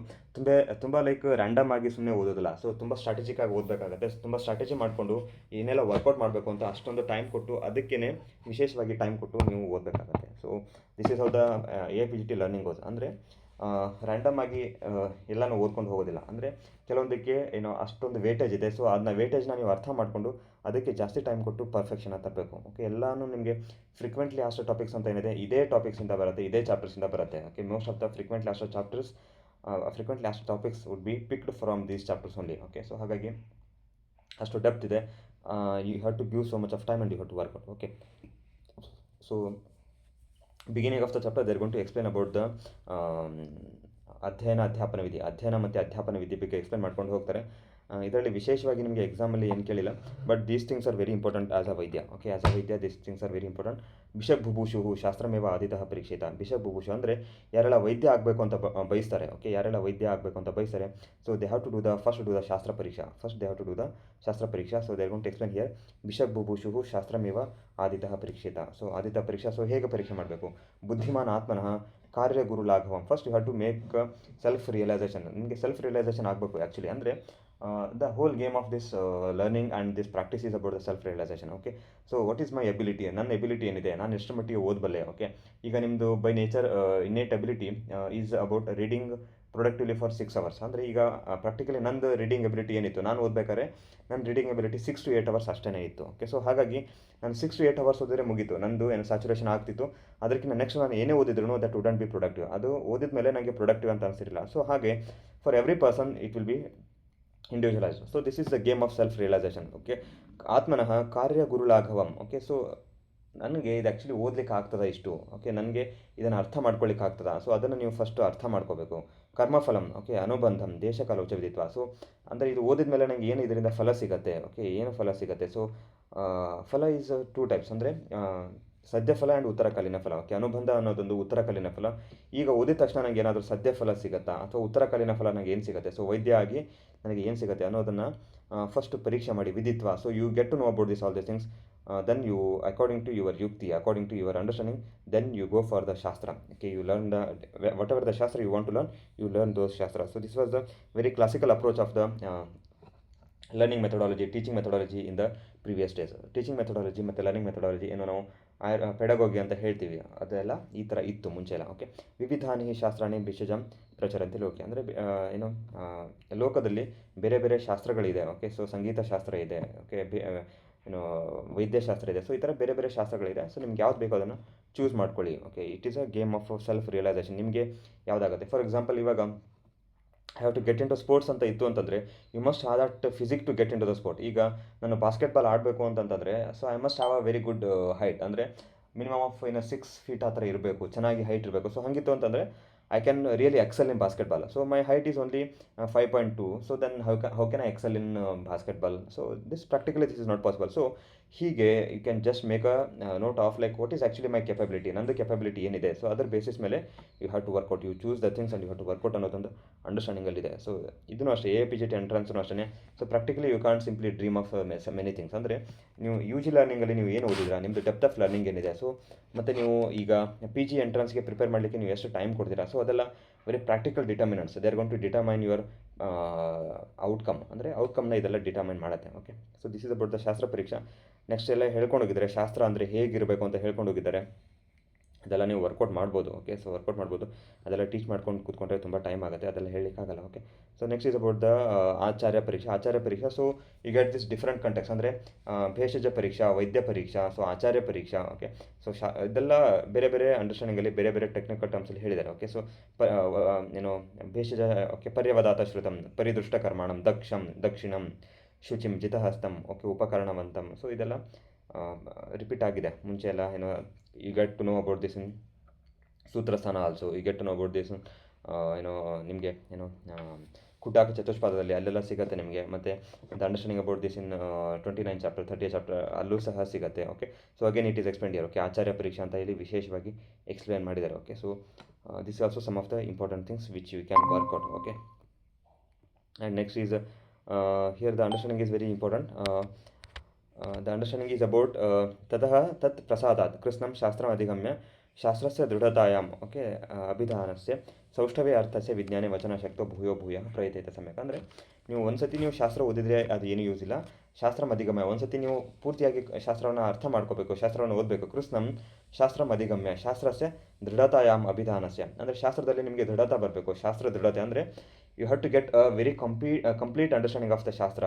ತುಂಬ ಲೈಕ್ ರ್ಯಾಂಡಮ್ ಆಗಿ ಸುಮ್ಮನೆ ಓದೋದಿಲ್ಲ. ಸೊ ತುಂಬ ಸ್ಟ್ರಾಟಜಿಕ್ ಆಗಿ ಓದಬೇಕಾಗುತ್ತೆ. ತುಂಬ ಸ್ಟ್ರಾಟಜಿ ಮಾಡಿಕೊಂಡು ಏನೆಲ್ಲ ವರ್ಕೌಟ್ ಮಾಡಬೇಕು ಅಂತ ಅಷ್ಟೊಂದು ಟೈಮ್ ಕೊಟ್ಟು ಅದಕ್ಕೇ ವಿಶೇಷವಾಗಿ ಟೈಮ್ ಕೊಟ್ಟು ನೀವು ಓದಬೇಕಾಗುತ್ತೆ. So this is how the AIPGT learning ಹೋಸ್. ಅಂದರೆ ರ್ಯಾಂಡಮ್ ಆಗಿ ಎಲ್ಲನೂ ಓದ್ಕೊಂಡು ಹೋಗೋದಿಲ್ಲ. ಅಂದರೆ ಕೆಲವೊಂದಕ್ಕೆ ಅಷ್ಟೊಂದು ವೇಟೇಜ್ ಇದೆ. ಸೊ ಅದನ್ನ ವೇಟೇಜ್ನ ನೀವು ಅರ್ಥ ಮಾಡಿಕೊಂಡು ಅದಕ್ಕೆ ಜಾಸ್ತಿ ಟೈಮ್ ಕೊಟ್ಟು ಪರ್ಫೆಕ್ಷನ್ ತರಬೇಕು. ಓಕೆ, ಎಲ್ಲನೂ ನಿಮಗೆ ಫ್ರೀಕ್ವೆಂಟ್ಲಿ ಆಸ್ಟರ್ ಟಾಪಿಕ್ಸ್ ಅಂತ ಏನಿದೆ ಇದೇ ಟಾಪಿಕ್ಸಿಂದ ಬರುತ್ತೆ, ಇದೇ ಚಾಪ್ಟರ್ಸಿಂದ ಬರುತ್ತೆ. Okay, most of the frequently ಆಸ್ಟರ್ topics would be picked from these chapters only. Okay, so ಹಾಗಾಗಿ ಅಷ್ಟು ಡೆಪ್ತ್ ಇದೆ. You have to give so much of time and you have to work out. Okay, so beginning of the chapter they are going to explain about the ಅಧ್ಯಯನ ಮತ್ತು ಅಧ್ಯಾಪನ ವಿಧಿ ಬಗ್ಗೆ explain ಮಾಡ್ಕೊಂಡು ಹೋಗ್ತಾರೆ. ಇದರಲ್ಲಿ ವಿಶೇಷವಾಗಿ ನಿಮಗೆ ಎಕ್ಸಾಮಲ್ಲಿ ಏನು ಕೇಳಿಲ್ಲ, but these things are very important as a ವೈದ್ಯ. ಓಕೆ, ಆಸ್ ಅ ವೈದ್ಯ these things are very important. ಬಿಷಕ್ ಬುಭೂಷು ಶಾಸ್ತ್ರಮೇವ ಆದಿತಃ ಪರೀಕ್ಷಿತ. ಬಿಷಕ್ ಬುಭೂಷು ಅಂದರೆ ಯಾರೆಲ್ಲ ವೈದ್ಯ ಆಗಬೇಕು ಅಂತ ಬಯಸ್ತಾರೆ. ಓಕೆ, ಯಾರೆಲ್ಲ ವೈದ್ಯ ಆಗಬೇಕು ಅಂತ ಬಯಸ್ತಾರೆ, so they have to do the ಶಾಸ್ತ್ರ ಪರೀಕ್ಷಾ. So they are going to explain here ಬಿಷಕ್ ಬುಭೂಷು ಶಾಸ್ತ್ರಮೇವ ಆದಿತಃ ಪರೀಕ್ಷಿತ. ಸೊ ಆದಿತ ಪರೀಕ್ಷಾ, ಸೊ ಹೇಗೆ ಪರೀಕ್ಷೆ ಮಾಡಬೇಕು? ಬುದ್ಧಿಮಾನ್ ಆತ್ಮನಃ ಕಾರ್ಯ ಗುರು ಲಾಘವಂ. First you have to make self realisation. ನಿಮಗೆ ಸೆಲ್ಫ್ ರಿಯಲೈಸೇಷನ್ ಆಗಬೇಕು ಆ್ಯಕ್ಚುಲಿ. ಅಂದರೆ the whole game of this learning and this practice is about the self realisation. Okay, so what is my ability, ನನ್ನ ಎಬಿಲಿಟಿ ಏನಿದೆ, ನಾನು ಎಷ್ಟು ಮಟ್ಟಿಗೆ ಓದಬಲ್ಲೆ. Okay, ಈಗ ನಿಮ್ಮದು by nature innate ability is about reading productively for 6 hours. ಅಂದರೆ ಈಗ ಪ್ರಾಕ್ಟಿಕಲಿ ನಂದು ರೀಡಿಂಗ್ ಎಬಿಲಿಟಿ ಏನಿತ್ತು, ನಾನು ಓದ್ಬೇಕಾದ್ರೆ ನನ್ನ ರೀಡಿಂಗ್ ಎಬಿಲಿಟಿ 6 to 8 hours ಅಷ್ಟೇ ಇತ್ತು. ಓಕೆ, ಸೊ ಹಾಗಾಗಿ ನಾನು 6 to 8 hours ಓದಿದ್ರೆ ಮುಗೀತು, ನಂದು ಏನು ಸ್ಯಾಚುರೇಷನ್ ಆಗ್ತಿತ್ತು. ಅದಕ್ಕಿಂತ ನೆಕ್ಸ್ಟ್ ನಾನು ಏನೇ ಓದಿದ್ರು ದಟ್ ವುಡಂಟ್ ಬಿ ಪ್ರೊಡಕ್ಟಿವ್. ಅದು ಓದಿದ ಮೇಲೆ ನನಗೆ ಪ್ರೊಡಕ್ಟಿವ್ ಅಂತ ಅನಿಸಿರಲಿಲ್ಲ. ಸೊ ಹಾಗೆ for every person it will be individualised. So this is the game of self realisation. Okay, ಆತ್ಮನಃ ಕಾರ್ಯ ಗುರುಲಾಘವಂ. ಓಕೆ, ಸೊ ನನಗೆ ಇದು ಆ್ಯಕ್ಚುಲಿ ಓದಲಿಕ್ಕೆ ಆಗ್ತದ ಇಷ್ಟು. ಓಕೆ, ನನಗೆ ಇದನ್ನು ಅರ್ಥ ಮಾಡ್ಕೊಳ್ಳಿಕ್ಕೆ ಆಗ್ತದ. ಸೊ ಅದನ್ನು ನೀವು ಫಸ್ಟು ಅರ್ಥ ಮಾಡ್ಕೋಬೇಕು. ಕರ್ಮಫಲಂ, ಓಕೆ, ಅನುಬಂಧಂ ದೇಶಕಾಲ ಉಚವಿದಿತ್ವ. ಸೊ ಅಂದರೆ ಇದು ಓದಿದ ಮೇಲೆ ನನಗೆ ಏನು ಇದರಿಂದ ಫಲ ಸಿಗುತ್ತೆ. ಓಕೆ, ಏನು ಫಲ ಸಿಗುತ್ತೆ. ಸೊ ಫಲ ಈಸ್ 2 types. ಅಂದರೆ ಸದ್ಯ ಫಲ ಆ್ಯಂಡ್ ಉತ್ತರಕಾಲೀನ ಫಲ. ಓಕೆ, ಅನುಬಂಧ ಅನ್ನೋದೊಂದು ಉತ್ತರಕಾಲೀನ ಫಲ. ಈಗ ಓದಿದ ತಕ್ಷಣ ನನಗೆ ಏನಾದರೂ ಸದ್ಯ ಫಲ ಸಿಗುತ್ತಾ ಅಥವಾ ಉತ್ತರಕಾಲೀನ ಫಲ ನನಗೆ ಏನು ಸಿಗುತ್ತೆ, ಸೊ ವೈದ್ಯ ಆಗಿ ನನಗೆ ಏನು ಸಿಗುತ್ತೆ ಅನ್ನೋದನ್ನು ಫಸ್ಟ್ ಪರೀಕ್ಷೆ ಮಾಡಿ ವಿದಿತ್ವ. So you get to know about this all this things. Then you, according to your yukti, according to your understanding, then you go for the shastra. Okay, you learn the whatever the shastra you want to learn, you learn those shastras. So this was the very classical approach of the learning methodology, teaching methodology in the previous days. Teaching methodology ಮತ್ತು learning methodology ಏನೋ ನಾವು ಪೆಡಗೋಗಿ ಅಂತ ಹೇಳ್ತೀವಿ, ಅದೆಲ್ಲ ಈ ಥರ ಇತ್ತು ಮುಂಚೆ ಎಲ್ಲ. ಓಕೆ, ವಿವಿಧಾನಿ ಶಾಸ್ತ್ರಾಣಿ ಭಿಷಜಂ ಪ್ರಚರಂತಿ ಲೋಕೆ. ಅಂದರೆ ಏನು ಲೋಕದಲ್ಲಿ ಬೇರೆ ಬೇರೆ ಶಾಸ್ತ್ರಗಳಿದೆ. ಓಕೆ, ಸೊ ಸಂಗೀತ ಶಾಸ್ತ್ರ ಇದೆ. ಓಕೆ, ಏನು ವೈದ್ಯಶಾಸ್ತ್ರ ಇದೆ. ಸೊ ಈ ಥರ ಬೇರೆ ಬೇರೆ ಶಾಸ್ತ್ರಗಳಿದೆ. ಸೊ ನಿಮ್ಗೆ ಯಾವ್ದು ಬೇಕೋ ಅದನ್ನು ಚೂಸ್ ಮಾಡ್ಕೊಳ್ಳಿ. Okay, it is a game of self realisation. ನಿಮಗೆ ಯಾವುದಾಗುತ್ತೆ. ಫಾರ್ ಎಕ್ಸಾಂಪಲ್, ಇವಾಗ I have to get into sports ಅಂತ ಇತ್ತು ಅಂತಂದರೆ you must have that physique to get into the sport. ಈಗ ನಾನು ಬಾಸ್ಕೆಟ್ಬಾಲ್ ಆಡಬೇಕು ಅಂತಂತಂದರೆ so I must have a very good height. ಅಂದರೆ ಮಿನಿಮಮ್ ಆಫ್ 6 feet ಆ ಥರ ಇರಬೇಕು, ಚೆನ್ನಾಗಿ ಹೈಟ್ ಇರಬೇಕು. ಸೊ ಹಾಗಿತ್ತು ಅಂತಂದರೆ I can really excel in basketball. So my height is only 5.2. So then how can I excel in basketball? So this is not possible. So ಹೀಗೆ you can just make a note of like what is actually my capability, ನಂದು capability ಏನಿದೆ. So ಅದರ basis ಮೇಲೆ you have to work out, you choose the things and you have to work out ಅನ್ನೋದೊಂದು ಅಂಡರ್ಸ್ಟ್ಯಾಂಡಿಂಗಲ್ಲಿದೆ. So ಇದನ್ನು ಅಷ್ಟೇ, APGT ಎಂಟ್ರೆನ್ಸ್ನೂ ಅಷ್ಟೇ. So practically you can't simply dream of many things. ಅಂದರೆ ನೀವು UG ಲರ್ನಿಂಗಲ್ಲಿ ನೀವು ಏನು ಓದಿದ್ರಾ, ನಿಮ್ಮದು ಡೆಪ್ತ್ ಆಫ್ ಲರ್ನಿಂಗ್ ಏನಿದೆ. ಸೊ ಮತ್ತು ನೀವು ಈಗ PG ಎಂಟ್ರೆನ್ಸ್ಗೆ ಪ್ರಿಪೇರ್ ಮಾಡಲಿಕ್ಕೆ ನೀವು ಎಷ್ಟು ಟೈಮ್ ಕೊಡ್ತೀರಾ. ಸೊ ಅದೆಲ್ಲ very practical determinants. They are going to determine your outcome. ಅಂದರೆ ಔಟ್ಕಮ್ನ ಇದೆಲ್ಲ ಡಿಟರ್ಮೈನ್ ಮಾಡುತ್ತೆ. Okay, so this is about the ಶಾಸ್ತ್ರ ಪರೀಕ್ಷಾ. ನೆಕ್ಸ್ಟ್ ಎಲ್ಲ ಹೇಳ್ಕೊಂಡು ಹೋಗಿದ್ದಾರೆ, ಶಾಸ್ತ್ರ ಅಂದರೆ ಹೇಗಿರಬೇಕು ಅಂತ ಹೇಳ್ಕೊಂಡು ಹೋಗಿದ್ದಾರೆ. ಅದೆಲ್ಲ ನೀವು ವರ್ಕೌಟ್ ಮಾಡ್ಬೋದು. ಓಕೆ, ಸೊ ವರ್ಕೌಟ್ ಮಾಡ್ಬೋದು. ಅದೆಲ್ಲ ಟೀಚ್ ಮಾಡ್ಕೊಂಡು ಕೂತ್ಕೊಂಡ್ರೆ ತುಂಬ ಟೈಮ್ ಆಗುತ್ತೆ, ಅದೆಲ್ಲ ಹೇಳಲಿಕ್ಕಾಗಲ್ಲ. Okay, so next is about the ಆಚಾರ್ಯ ಪರೀಕ್ಷಾ. ಆಚಾರ್ಯ ಪರೀಕ್ಷಾ, so you get this different context. ಅಂದರೆ ಭೇಷಜ ಪರೀಕ್ಷಾ, ವೈದ್ಯ ಪರೀಕ್ಷಾ, ಸೊ ಆಚಾರ್ಯ ಪರೀಕ್ಷಾ. ಓಕೆ, ಸೊ ಇದೆಲ್ಲ ಬೇರೆ ಬೇರೆ ಅಂಡರ್ಸ್ಟ್ಯಾಂಡಿಂಗಲ್ಲಿ ಬೇರೆ ಬೇರೆ ಟೆಕ್ನಿಕಲ್ ಟರ್ಮ್ಸಲ್ಲಿ ಹೇಳಿದ್ದಾರೆ. ಓಕೆ, ಸೊ ಏನು ಭೇಷಜ, ಓಕೆ, ಪರ್ಯವದಾತ ಶ್ರುತಂ, ಪರಿದೃಷ್ಟ ಕರ್ಮಾಣಂ, ದಕ್ಷಿಣಂ, ಶುಚಿಂ, ಜಿತಹಸ್ತಂ, ಓಕೆ, ಉಪಕರಣವಂತಂ. ಸೊ ಇದೆಲ್ಲ ರಿಪೀಟ್ ಆಗಿದೆ ಮುಂಚೆ ಎಲ್ಲ. ಏನೋ you get to know about this in Sutrasthana also. You get to know about this ಏನೋ ನಿಮಗೆ ಏನೋ ಕುಟಾಕ ಚತುಷ್ಪಾದದಲ್ಲಿ ಅಲ್ಲೆಲ್ಲ ಸಿಗುತ್ತೆ ನಿಮಗೆ. ಮತ್ತು the understanding about this in 29 chapter, 30 chapter ಅಲ್ಲೂ ಸಹ ಸಿಗುತ್ತೆ. Okay, so again it is explain here. Okay, ಆಚಾರ್ಯ ಪರೀಕ್ಷಾ ಅಂತ ಇಲ್ಲಿ ವಿಶೇಷವಾಗಿ ಎಕ್ಸ್ಪ್ಲೇನ್ ಮಾಡಿದ್ದಾರೆ. Okay, so this also some of the important things which you can work out. Okay, and next is here the understanding is very important. the understanding is about ततः तत् प्रसादात् कृष्णं शास्त्रम् अधिगम्य शास्त्रस्य दृढतायाम् ओके अभिधानस्य सौष्ठवे अर्थस्य विज्ञाने वचनशक्तो भूयो भूयः प्रयतेत सम्यक्. ಅಂದರೆ ನೀವು ಒಂದ್ಸತಿ ನೀವು ಶಾಸ್ತ್ರ ಓದಿದರೆ ಅದು ಏನು ಯೂಸ್ ಇಲ್ಲ. ಶಾಸ್ತ್ರಂ ಅಧಿಗಮ್ಯ, ಒಂದ್ಸತಿ ನೀವು ಪೂರ್ತಿಯಾಗಿ ಶಾಸ್ತ್ರವನ್ನು ಅರ್ಥ ಮಾಡ್ಕೋಬೇಕು, ಶಾಸ್ತ್ರವನ್ನು ಓದಬೇಕು. ಕೃಷ್ಣಂ ಶಾಸ್ತ್ರಂ ಅಧಿಗಮ್ಯ ಶಾಸ್ತ್ರಸ್ಯ ದೃಢತಾಯಾಮ್ ಅಭಿಧಾನಸ್ಯ. ಅಂದರೆ ಶಾಸ್ತ್ರದಲ್ಲಿ ನಿಮಗೆ ದೃಢತೆ ಬರಬೇಕು. ಶಾಸ್ತ್ರ ದೃಢತೆ ಅಂದರೆ you have to get a very complete understanding of the ಶಾಸ್ತ್ರ,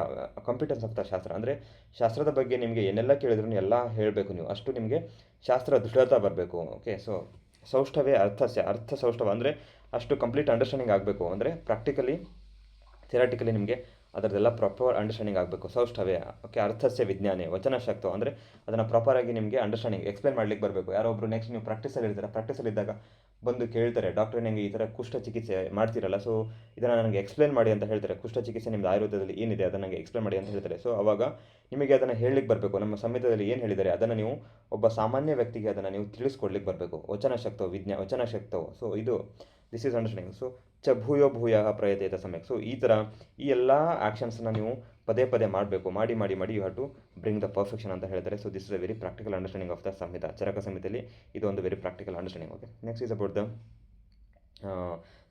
ಕಾಂಪಿಟೆನ್ಸ್ ಆಫ್ ದ ಶಾಸ್ತ್ರ. ಅಂದರೆ ಶಾಸ್ತ್ರದ ಬಗ್ಗೆ ನಿಮಗೆ ಏನೆಲ್ಲ ಕೇಳಿದ್ರು ಎಲ್ಲ ಹೇಳಬೇಕು ನೀವು, ಅಷ್ಟು ನಿಮಗೆ ಶಾಸ್ತ್ರ ದೃಢತೆ ಬರಬೇಕು. ಓಕೆ, ಸೊ ಸೌಷ್ಠವೇ ಅರ್ಥಸ್ಯ, ಅರ್ಥ ಸೌಷ್ಠವ ಅಂದರೆ ಅಷ್ಟು ಕಂಪ್ಲೀಟ್ ಅಂಡರ್ಸ್ಟ್ಯಾಂಡಿಂಗ್ ಆಗಬೇಕು. ಅಂದರೆ ಪ್ರಾಕ್ಟಿಕಲಿ ಥಿಯರಾಟಿಕಲಿ ನಿಮಗೆ ಅದರದೆಲ್ಲ ಪ್ರಾಪರ್ ಅಂಡರ್ಸ್ಟ್ಯಾಂಡಿಂಗ್ ಆಗಬೇಕು. ಸೌಷ್ಠವೇ ಓಕೆ ಅರ್ಥಸ್ಯ ವಿಜ್ಞಾನೆ ವಚನಶಕ್ತೋ, ಅಂದರೆ ಅದನ್ನು ಪ್ರಾಪರಾಗಿ ನಿಮಗೆ ಅಂಡರ್ಸ್ಟ್ಯಾಂಡಿಂಗ್ ಎಕ್ಸ್ಪ್ಲೇನ್ ಮಾಡ್ಲಿಕ್ಕೆ ಬರಬೇಕು. ಯಾರೊಬ್ಬರು ನೆಕ್ಸ್ಟ್ ನೀವು ಪ್ರಾಕ್ಟೀಸಲ್ಲಿ ಇರ್ತಾರೆ, ಪ್ರಾಕ್ಟೀಸಲ್ಲಿದ್ದಾಗ ಬಂದು ಕೇಳ್ತಾರೆ, ಡಾಕ್ಟ್ರೆ ನನಗೆ ಈ ಥರ ಕುಷ್ಠ ಚಿಕಿತ್ಸೆ ಮಾಡ್ತಿರಲ್ಲ, ಸೊ ಇದನ್ನು ನನಗೆ ಎಕ್ಸ್ಪ್ಲೇನ್ ಮಾಡಿ ಅಂತ ಹೇಳ್ತಾರೆ. ಕುಷ್ಠ ಚಿಕಿತ್ಸೆ ನಿಮ್ಮದು ಆಯುರ್ವೇದದಲ್ಲಿ ಏನಿದೆ ಅದನ್ನು ನನಗೆ ಎಕ್ಸ್ಪ್ಲೇನ್ ಮಾಡಿ ಅಂತ ಹೇಳ್ತಾರೆ. ಸೊ ಅವಾಗ ನಿಮಗೆ ಅದನ್ನು ಹೇಳಲಿಕ್ಕೆ ಬರಬೇಕು. ನಮ್ಮ ಸಂಹಿತದಲ್ಲಿ ಏನು ಹೇಳಿದ್ದಾರೆ ಅದನ್ನು ನೀವು ಒಬ್ಬ ಸಾಮಾನ್ಯ ವ್ಯಕ್ತಿಗೆ ಅದನ್ನು ನೀವು ತಿಳಿಸ್ಕೊಡ್ಲಿಕ್ಕೆ ಬರಬೇಕು. ವಚನಶಕ್ತೋ ವಚನಶಕ್ತೋ. ಸೊ ಇದು ದಿಸ್ ಈಸ್ ಅಂಡರ್ಸ್ಟ್ಯಾಂಡಿಂಗ್. ಸೊ ಭೂಯೋ ಭೂಯ ಪ್ರಯತೇತ ಸಮ್ಯಕ್. ಸೊ ಈ ಥರ ಈ ಎಲ್ಲ ಆ್ಯಕ್ಷನ್ಸನ್ನ ನೀವು ಪದೇ ಪದೇ ಮಾಡಬೇಕು. ಮಾಡಿ ಮಾಡಿ ಮಾಡಿ you have to bring the perfection ಅಂತ ಹೇಳ್ತಾರೆ. So this is a very practical understanding of the Samhita. Charaka ಸಂಹಿತೆಯಲ್ಲಿ ಇದು ಒಂದು very practical understanding. Okay, next is about the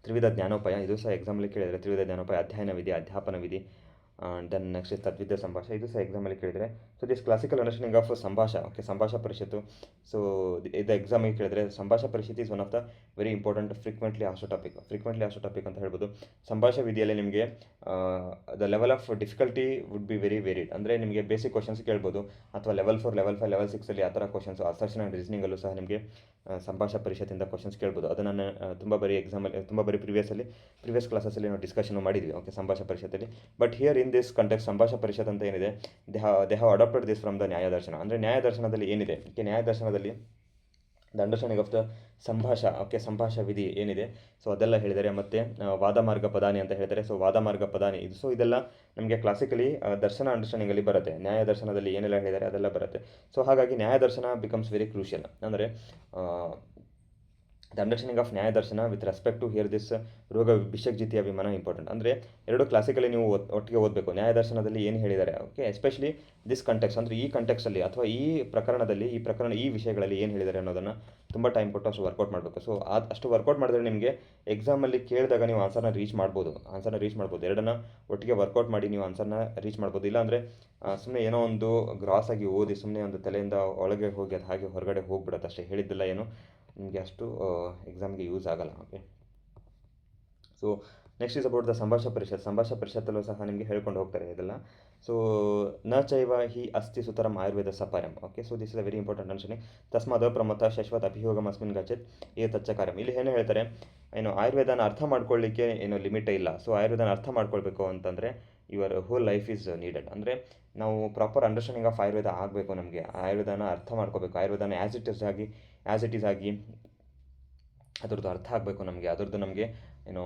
ತ್ರಿವಿಧ ಜ್ಞಾನೋಪಾಯ, ಇದು ಸಹ ಎಕ್ಸಾಮಲ್ಲಿ ಕೇಳಿದರೆ. ತ್ರಿವಿಧ ಜ್ಞಾನೋಪಾಯ, ಅಧ್ಯಯನ ವಿಧಿ, ಅಧ್ಯಾಪನ ವಿಧಿ, ದೆನ್ ನೆಕ್ಸ್ಟ್ ತದ್ವಿದ್ಯ ಸಂಭಾಷೆ, ಇದು ಸಹ ಎಕ್ಸಾಮಲ್ಲಿ ಕೇಳಿದರೆ. So this classical understanding of ಸಂಭಾಷಾ, ಓಕೆ, ಸಂಭಾಷಾ ಪರಿಷತ್ತು. ಸೊ ಇದು ಎಕ್ಸಾಮಿಗೆ ಕೇಳಿದರೆ ಸಂಭಾಷಾ ಪರಿಷತ್ is one of the very important frequently asked topic ಅಂತ ಹೇಳ್ಬೋದು. ಸಂಭಾಷಾ ವಿಧಿಯಲ್ಲಿ ನಿಮಗೆ the level of difficulty would be very varied. ಅಂದರೆ ನಿಮಗೆ ಬೇಸಿಕ್ ಕ್ವಶನ್ಸ್ ಕೇಳ್ಬೋದು, ಅಥವಾ ಲೆವೆಲ್ 4, ಲೆವೆಲ್ 5, ಲೆವೆಲ್ 6ಅಲ್ಲಿ ಆ ಥರ ಕ್ವಶನ್ಸ್, ಅಸರ್ಷನ್ ಆ್ಯಂಡ್ ರೀಸನಿಂಗಲ್ಲೂ ಸಹ ನಿಮಗೆ ಸಂಭಾಷಾ ಪರಿಷತ್ತಿಂದ ಕ್ವಶನ್ಸ್ ಕೇಳ್ಬೋದು. ಅದನ್ನು ನಾನು ತುಂಬ ಬರೀ ಎಕ್ಸಾಮಲ್ಲಿ, ತುಂಬ ಬರೀ ಪ್ರಿವಿಯಸ್ ಕ್ಲಾಸಲ್ಲಿ ನಾವು ಡಿಸ್ಕಷನ್ ಮಾಡಿದ್ವಿ, ಓಕೆ, ಸಂಭಾಷಾ ಪರಿಷತ್ತಲ್ಲಿ. But here in this context ಸಂಭಾಷಾ ಪರಿಷತ್ ಅಂತ ಏನಿದೆ, they have adapted this from the Nyayadarshana. ಅಂದರೆ ನ್ಯಾಯದರ್ಶನದಲ್ಲಿ ಏನಿದೆ, ಓಕೆ, ನ್ಯಾಯದರ್ಶನದಲ್ಲಿ ದ ಅಂಡರ್ಸ್ಟ್ಯಾಂಡಿಂಗ್ ಆಫ್ ದ ಸಂಭಾಷಾ, ಓಕೆ, ಸಂಭಾಷಾ ವಿಧಿ ಏನಿದೆ, ಸೊ ಅದೆಲ್ಲ ಹೇಳಿದ್ದಾರೆ. ಮತ್ತು ವಾದಮಾರ್ಗ ಪದಾನಿ ಅಂತ ಹೇಳ್ತಾರೆ. ಸೊ ವಾದಮಾರ್ಗ ಪದಾನಿ ಇದು, ಸೊ ಇದೆಲ್ಲ ನಮಗೆ ಕ್ಲಾಸಿಕಲಿ ದರ್ಶನ ಅಂಡರ್ಸ್ಟ್ಯಾಂಡಿಂಗಲ್ಲಿ ಬರುತ್ತೆ. ನ್ಯಾಯ ದರ್ಶನದಲ್ಲಿ ಏನೆಲ್ಲ ಹೇಳಿದ್ದಾರೆ ಅದೆಲ್ಲ ಬರುತ್ತೆ. ಸೊ ಹಾಗಾಗಿ Nyaya Darshana becomes very crucial. ಅಂದರೆ the understanding of Nyaya Darshana with respect to here this ರೋಗ ವಿಷಜ್ಜಿತಿ ಅಭಿಮಾನ ಇಂಪಾರ್ಟೆಂಟ್. ಅಂದರೆ ಎರಡು ಕ್ಲಾಸಿಕಲಿ ನೀವು ಒಟ್ಟಿಗೆ ಓದಬೇಕು. ನ್ಯಾಯ ದರ್ಶನದಲ್ಲಿ ಏನು ಹೇಳಿದ್ದಾರೆ, ಓಕೆ, ಎಸ್ಪೆಷಲಿ ದಿಸ್ ಕಂಟೆಕ್ಸ್, ಅಂದರೆ ಈ ಕಂಟೆಕ್ಸಲ್ಲಿ ಅಥವಾ ಈ ಪ್ರಕರಣದಲ್ಲಿ, ಈ ವಿಷಯಗಳಲ್ಲಿ ಏನು ಹೇಳಿದ್ದಾರೆ ಅನ್ನೋದನ್ನು ತುಂಬ ಟೈಮ್ ಕೊಟ್ಟು ಅಷ್ಟು ವರ್ಕೌಟ್ ಮಾಡಬೇಕು. ಸೊ ಅಷ್ಟು ವರ್ಕೌಟ್ ಮಾಡಿದ್ರೆ ನಿಮಗೆ ಎಕ್ಸಾಮಲ್ಲಿ ಕೇಳಿದಾಗ ನೀವು ಆನ್ಸರ್ನ ರೀಚ್ ಮಾಡ್ಬೋದು. ಎರಡನ್ನ ಒಟ್ಟಿಗೆ ವರ್ಕೌಟ್ ಮಾಡಿ ನೀವು ಆನ್ಸರ್ನ ರೀಚ್ ಮಾಡ್ಬೋದು. ಇಲ್ಲಾಂದರೆ ಸುಮ್ಮನೆ ಏನೋ ಒಂದು ಗ್ರಾಸ್ ಆಗಿ ಓದಿ ಸುಮ್ಮನೆ ಒಂದು ತಲೆಯಿಂದ ಒಳಗೆ ಹೋಗಿ ಅದು ಹಾಗೆ ಹೊರಗಡೆ ಹೋಗ್ಬಿಡುತ್ತೆ ಅಷ್ಟೇ, ಹೇಳಿದ್ದೆಲ್ಲ ಏನು ನಿಮಗೆ ಅಷ್ಟು ಎಕ್ಸಾಮ್ಗೆ ಯೂಸ್ ಆಗಲ್ಲ, okay. So next is about the ಸಂಭಾಷಾ ಪರಿಷತ್ತಲ್ಲೂ ಸಹ ನಿಮಗೆ ಹೇಳ್ಕೊಂಡು ಹೋಗ್ತಾರೆ ಇದೆಲ್ಲ. ಸೊ ನ ಚೈವ ಹಿ ಅಸ್ತಿ ಸುತರಂ ಆಯುರ್ವೇದ ಸಪಾರ್ಯಂ, okay. So this is a very important mentioning. ತಸ್ಮಾದ ಪ್ರಮಥ ಶಶ್ವತ್ ಅಭಿಯೋಗಂ ಅಸ್ಮಿನ್ ಗಚ್ಚತ್ ಏ ತಚ್ಚ ಕಾರ್ಯಂ. ಇಲ್ಲಿ ಏನು ಹೇಳ್ತಾರೆ, ಏನು ಆಯುರ್ವೇದನ ಅರ್ಥ ಮಾಡ್ಕೊಳ್ಳಿಕ್ಕೆ ಏನು ಲಿಮಿಟೇ ಇಲ್ಲ. ಸೊ ಆಯುರ್ವೇದನ ಅರ್ಥ ಮಾಡ್ಕೊಳ್ಬೇಕು ಅಂತಂದರೆ your whole life is needed. ಅಂದರೆ ನಾವು ಪ್ರಾಪರ್ ಅಂಡರ್ಸ್ಟ್ಯಾಂಡಿಂಗ್ ಆಫ್ ಆಯುರ್ವೇದ ಆಗಬೇಕು. ನಮಗೆ ಆಯುರ್ವೇದನ ಅರ್ಥ ಮಾಡ್ಕೋಬೇಕು. ಆಯುರ್ವೇದನ ಆ್ಯಸ್ ಇಟ್ ಈಸ್ ಆಗಿ ಅದರದ್ದು ಅರ್ಥ ಆಗಬೇಕು ನಮಗೆ. ಅದರದ್ದು ನಮಗೆ ಏನೋ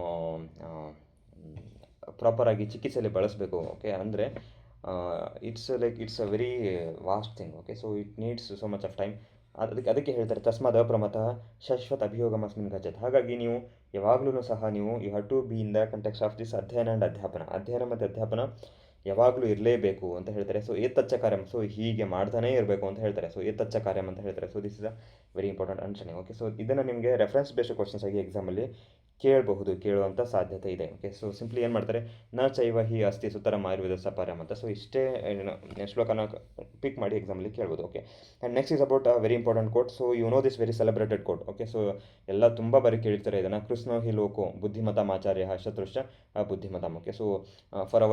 ಪ್ರಾಪರಾಗಿ ಚಿಕಿತ್ಸೆಯಲ್ಲಿ ಬಳಸಬೇಕು, ಓಕೆ. ಅಂದರೆ it's a very vast thing, okay. So it needs so much of time. ಅದಕ್ಕೆ ಹೇಳ್ತಾರೆ ತಸ್ಮಾದ ಪ್ರಮತಃ ಶಾಶ್ವತ ಅಭಿಯೋಗಂ ಅಸ್ಮಿನ್ ಗಚ್ಚತ್. ಹಾಗಾಗಿ ನೀವು ಯಾವಾಗಲೂ ಸಹ ನೀವು you have to be in the context of this adhyayana and adhyayana ಮತ್ತು ಅಧ್ಯಾಪನ ಯಾವಾಗಲೂ ಇರಲೇಬೇಕು ಅಂತ ಹೇಳ್ತಾರೆ. ಸೊ ಏತಚ್ಚ ಕಾರ್ಯಂ, ಸೊ ಹೀಗೆ ಮಾಡ್ತಾನೇ ಇರಬೇಕು ಅಂತ ಹೇಳ್ತಾರೆ. ಸೊ ಏತಚ್ಚ ಕಾರ್ಯಂ ಅಂತ ಹೇಳ್ತಾರೆ. So this is a very important understanding, okay. So ಇದನ್ನು ನಿಮಗೆ ರೆಫರೆನ್ಸ್ ಬೇಸ್ಡ್ ಕ್ವಶನ್ಸ್ ಆಗಿ ಎಕ್ಸಾಮಲ್ಲಿ ಕೇಳುವಂಥ ಸಾಧ್ಯತೆ ಇದೆ, ಓಕೆ. ಸೊ ಸಿಂಪ್ಲಿ ಏನು ಮಾಡ್ತಾರೆ, ನ ಚೈವ ಹಿ ಅಸ್ತಿ ಸುತರಂ ಆಯುರ್ವೇದ ಸಪಾರ್ಯಂ ಅಂತ. ಸೊ ಇಷ್ಟೇ ಶ್ಲೋಕನ ಪಿಕ್ ಮಾಡಿ ಎಕ್ಸಾಮಲ್ಲಿ ಕೇಳ್ಬೋದು, okay. And next is about a very important quote. So you know this very celebrated quote, okay. So ಎಲ್ಲ ತುಂಬ ಬಾರಿ ಕೇಳಿರ್ತಾರೆ ಇದನ್ನು. ಕೃಷ್ಣೋ ಹಿ ಲೋಕೋ ಬುದ್ಧಿಮತಾಂ ಆಚಾರ್ಯ ಶತ್ರುಶ್ಚ ಬುದ್ಧಿಮತಾಂ, okay. So for the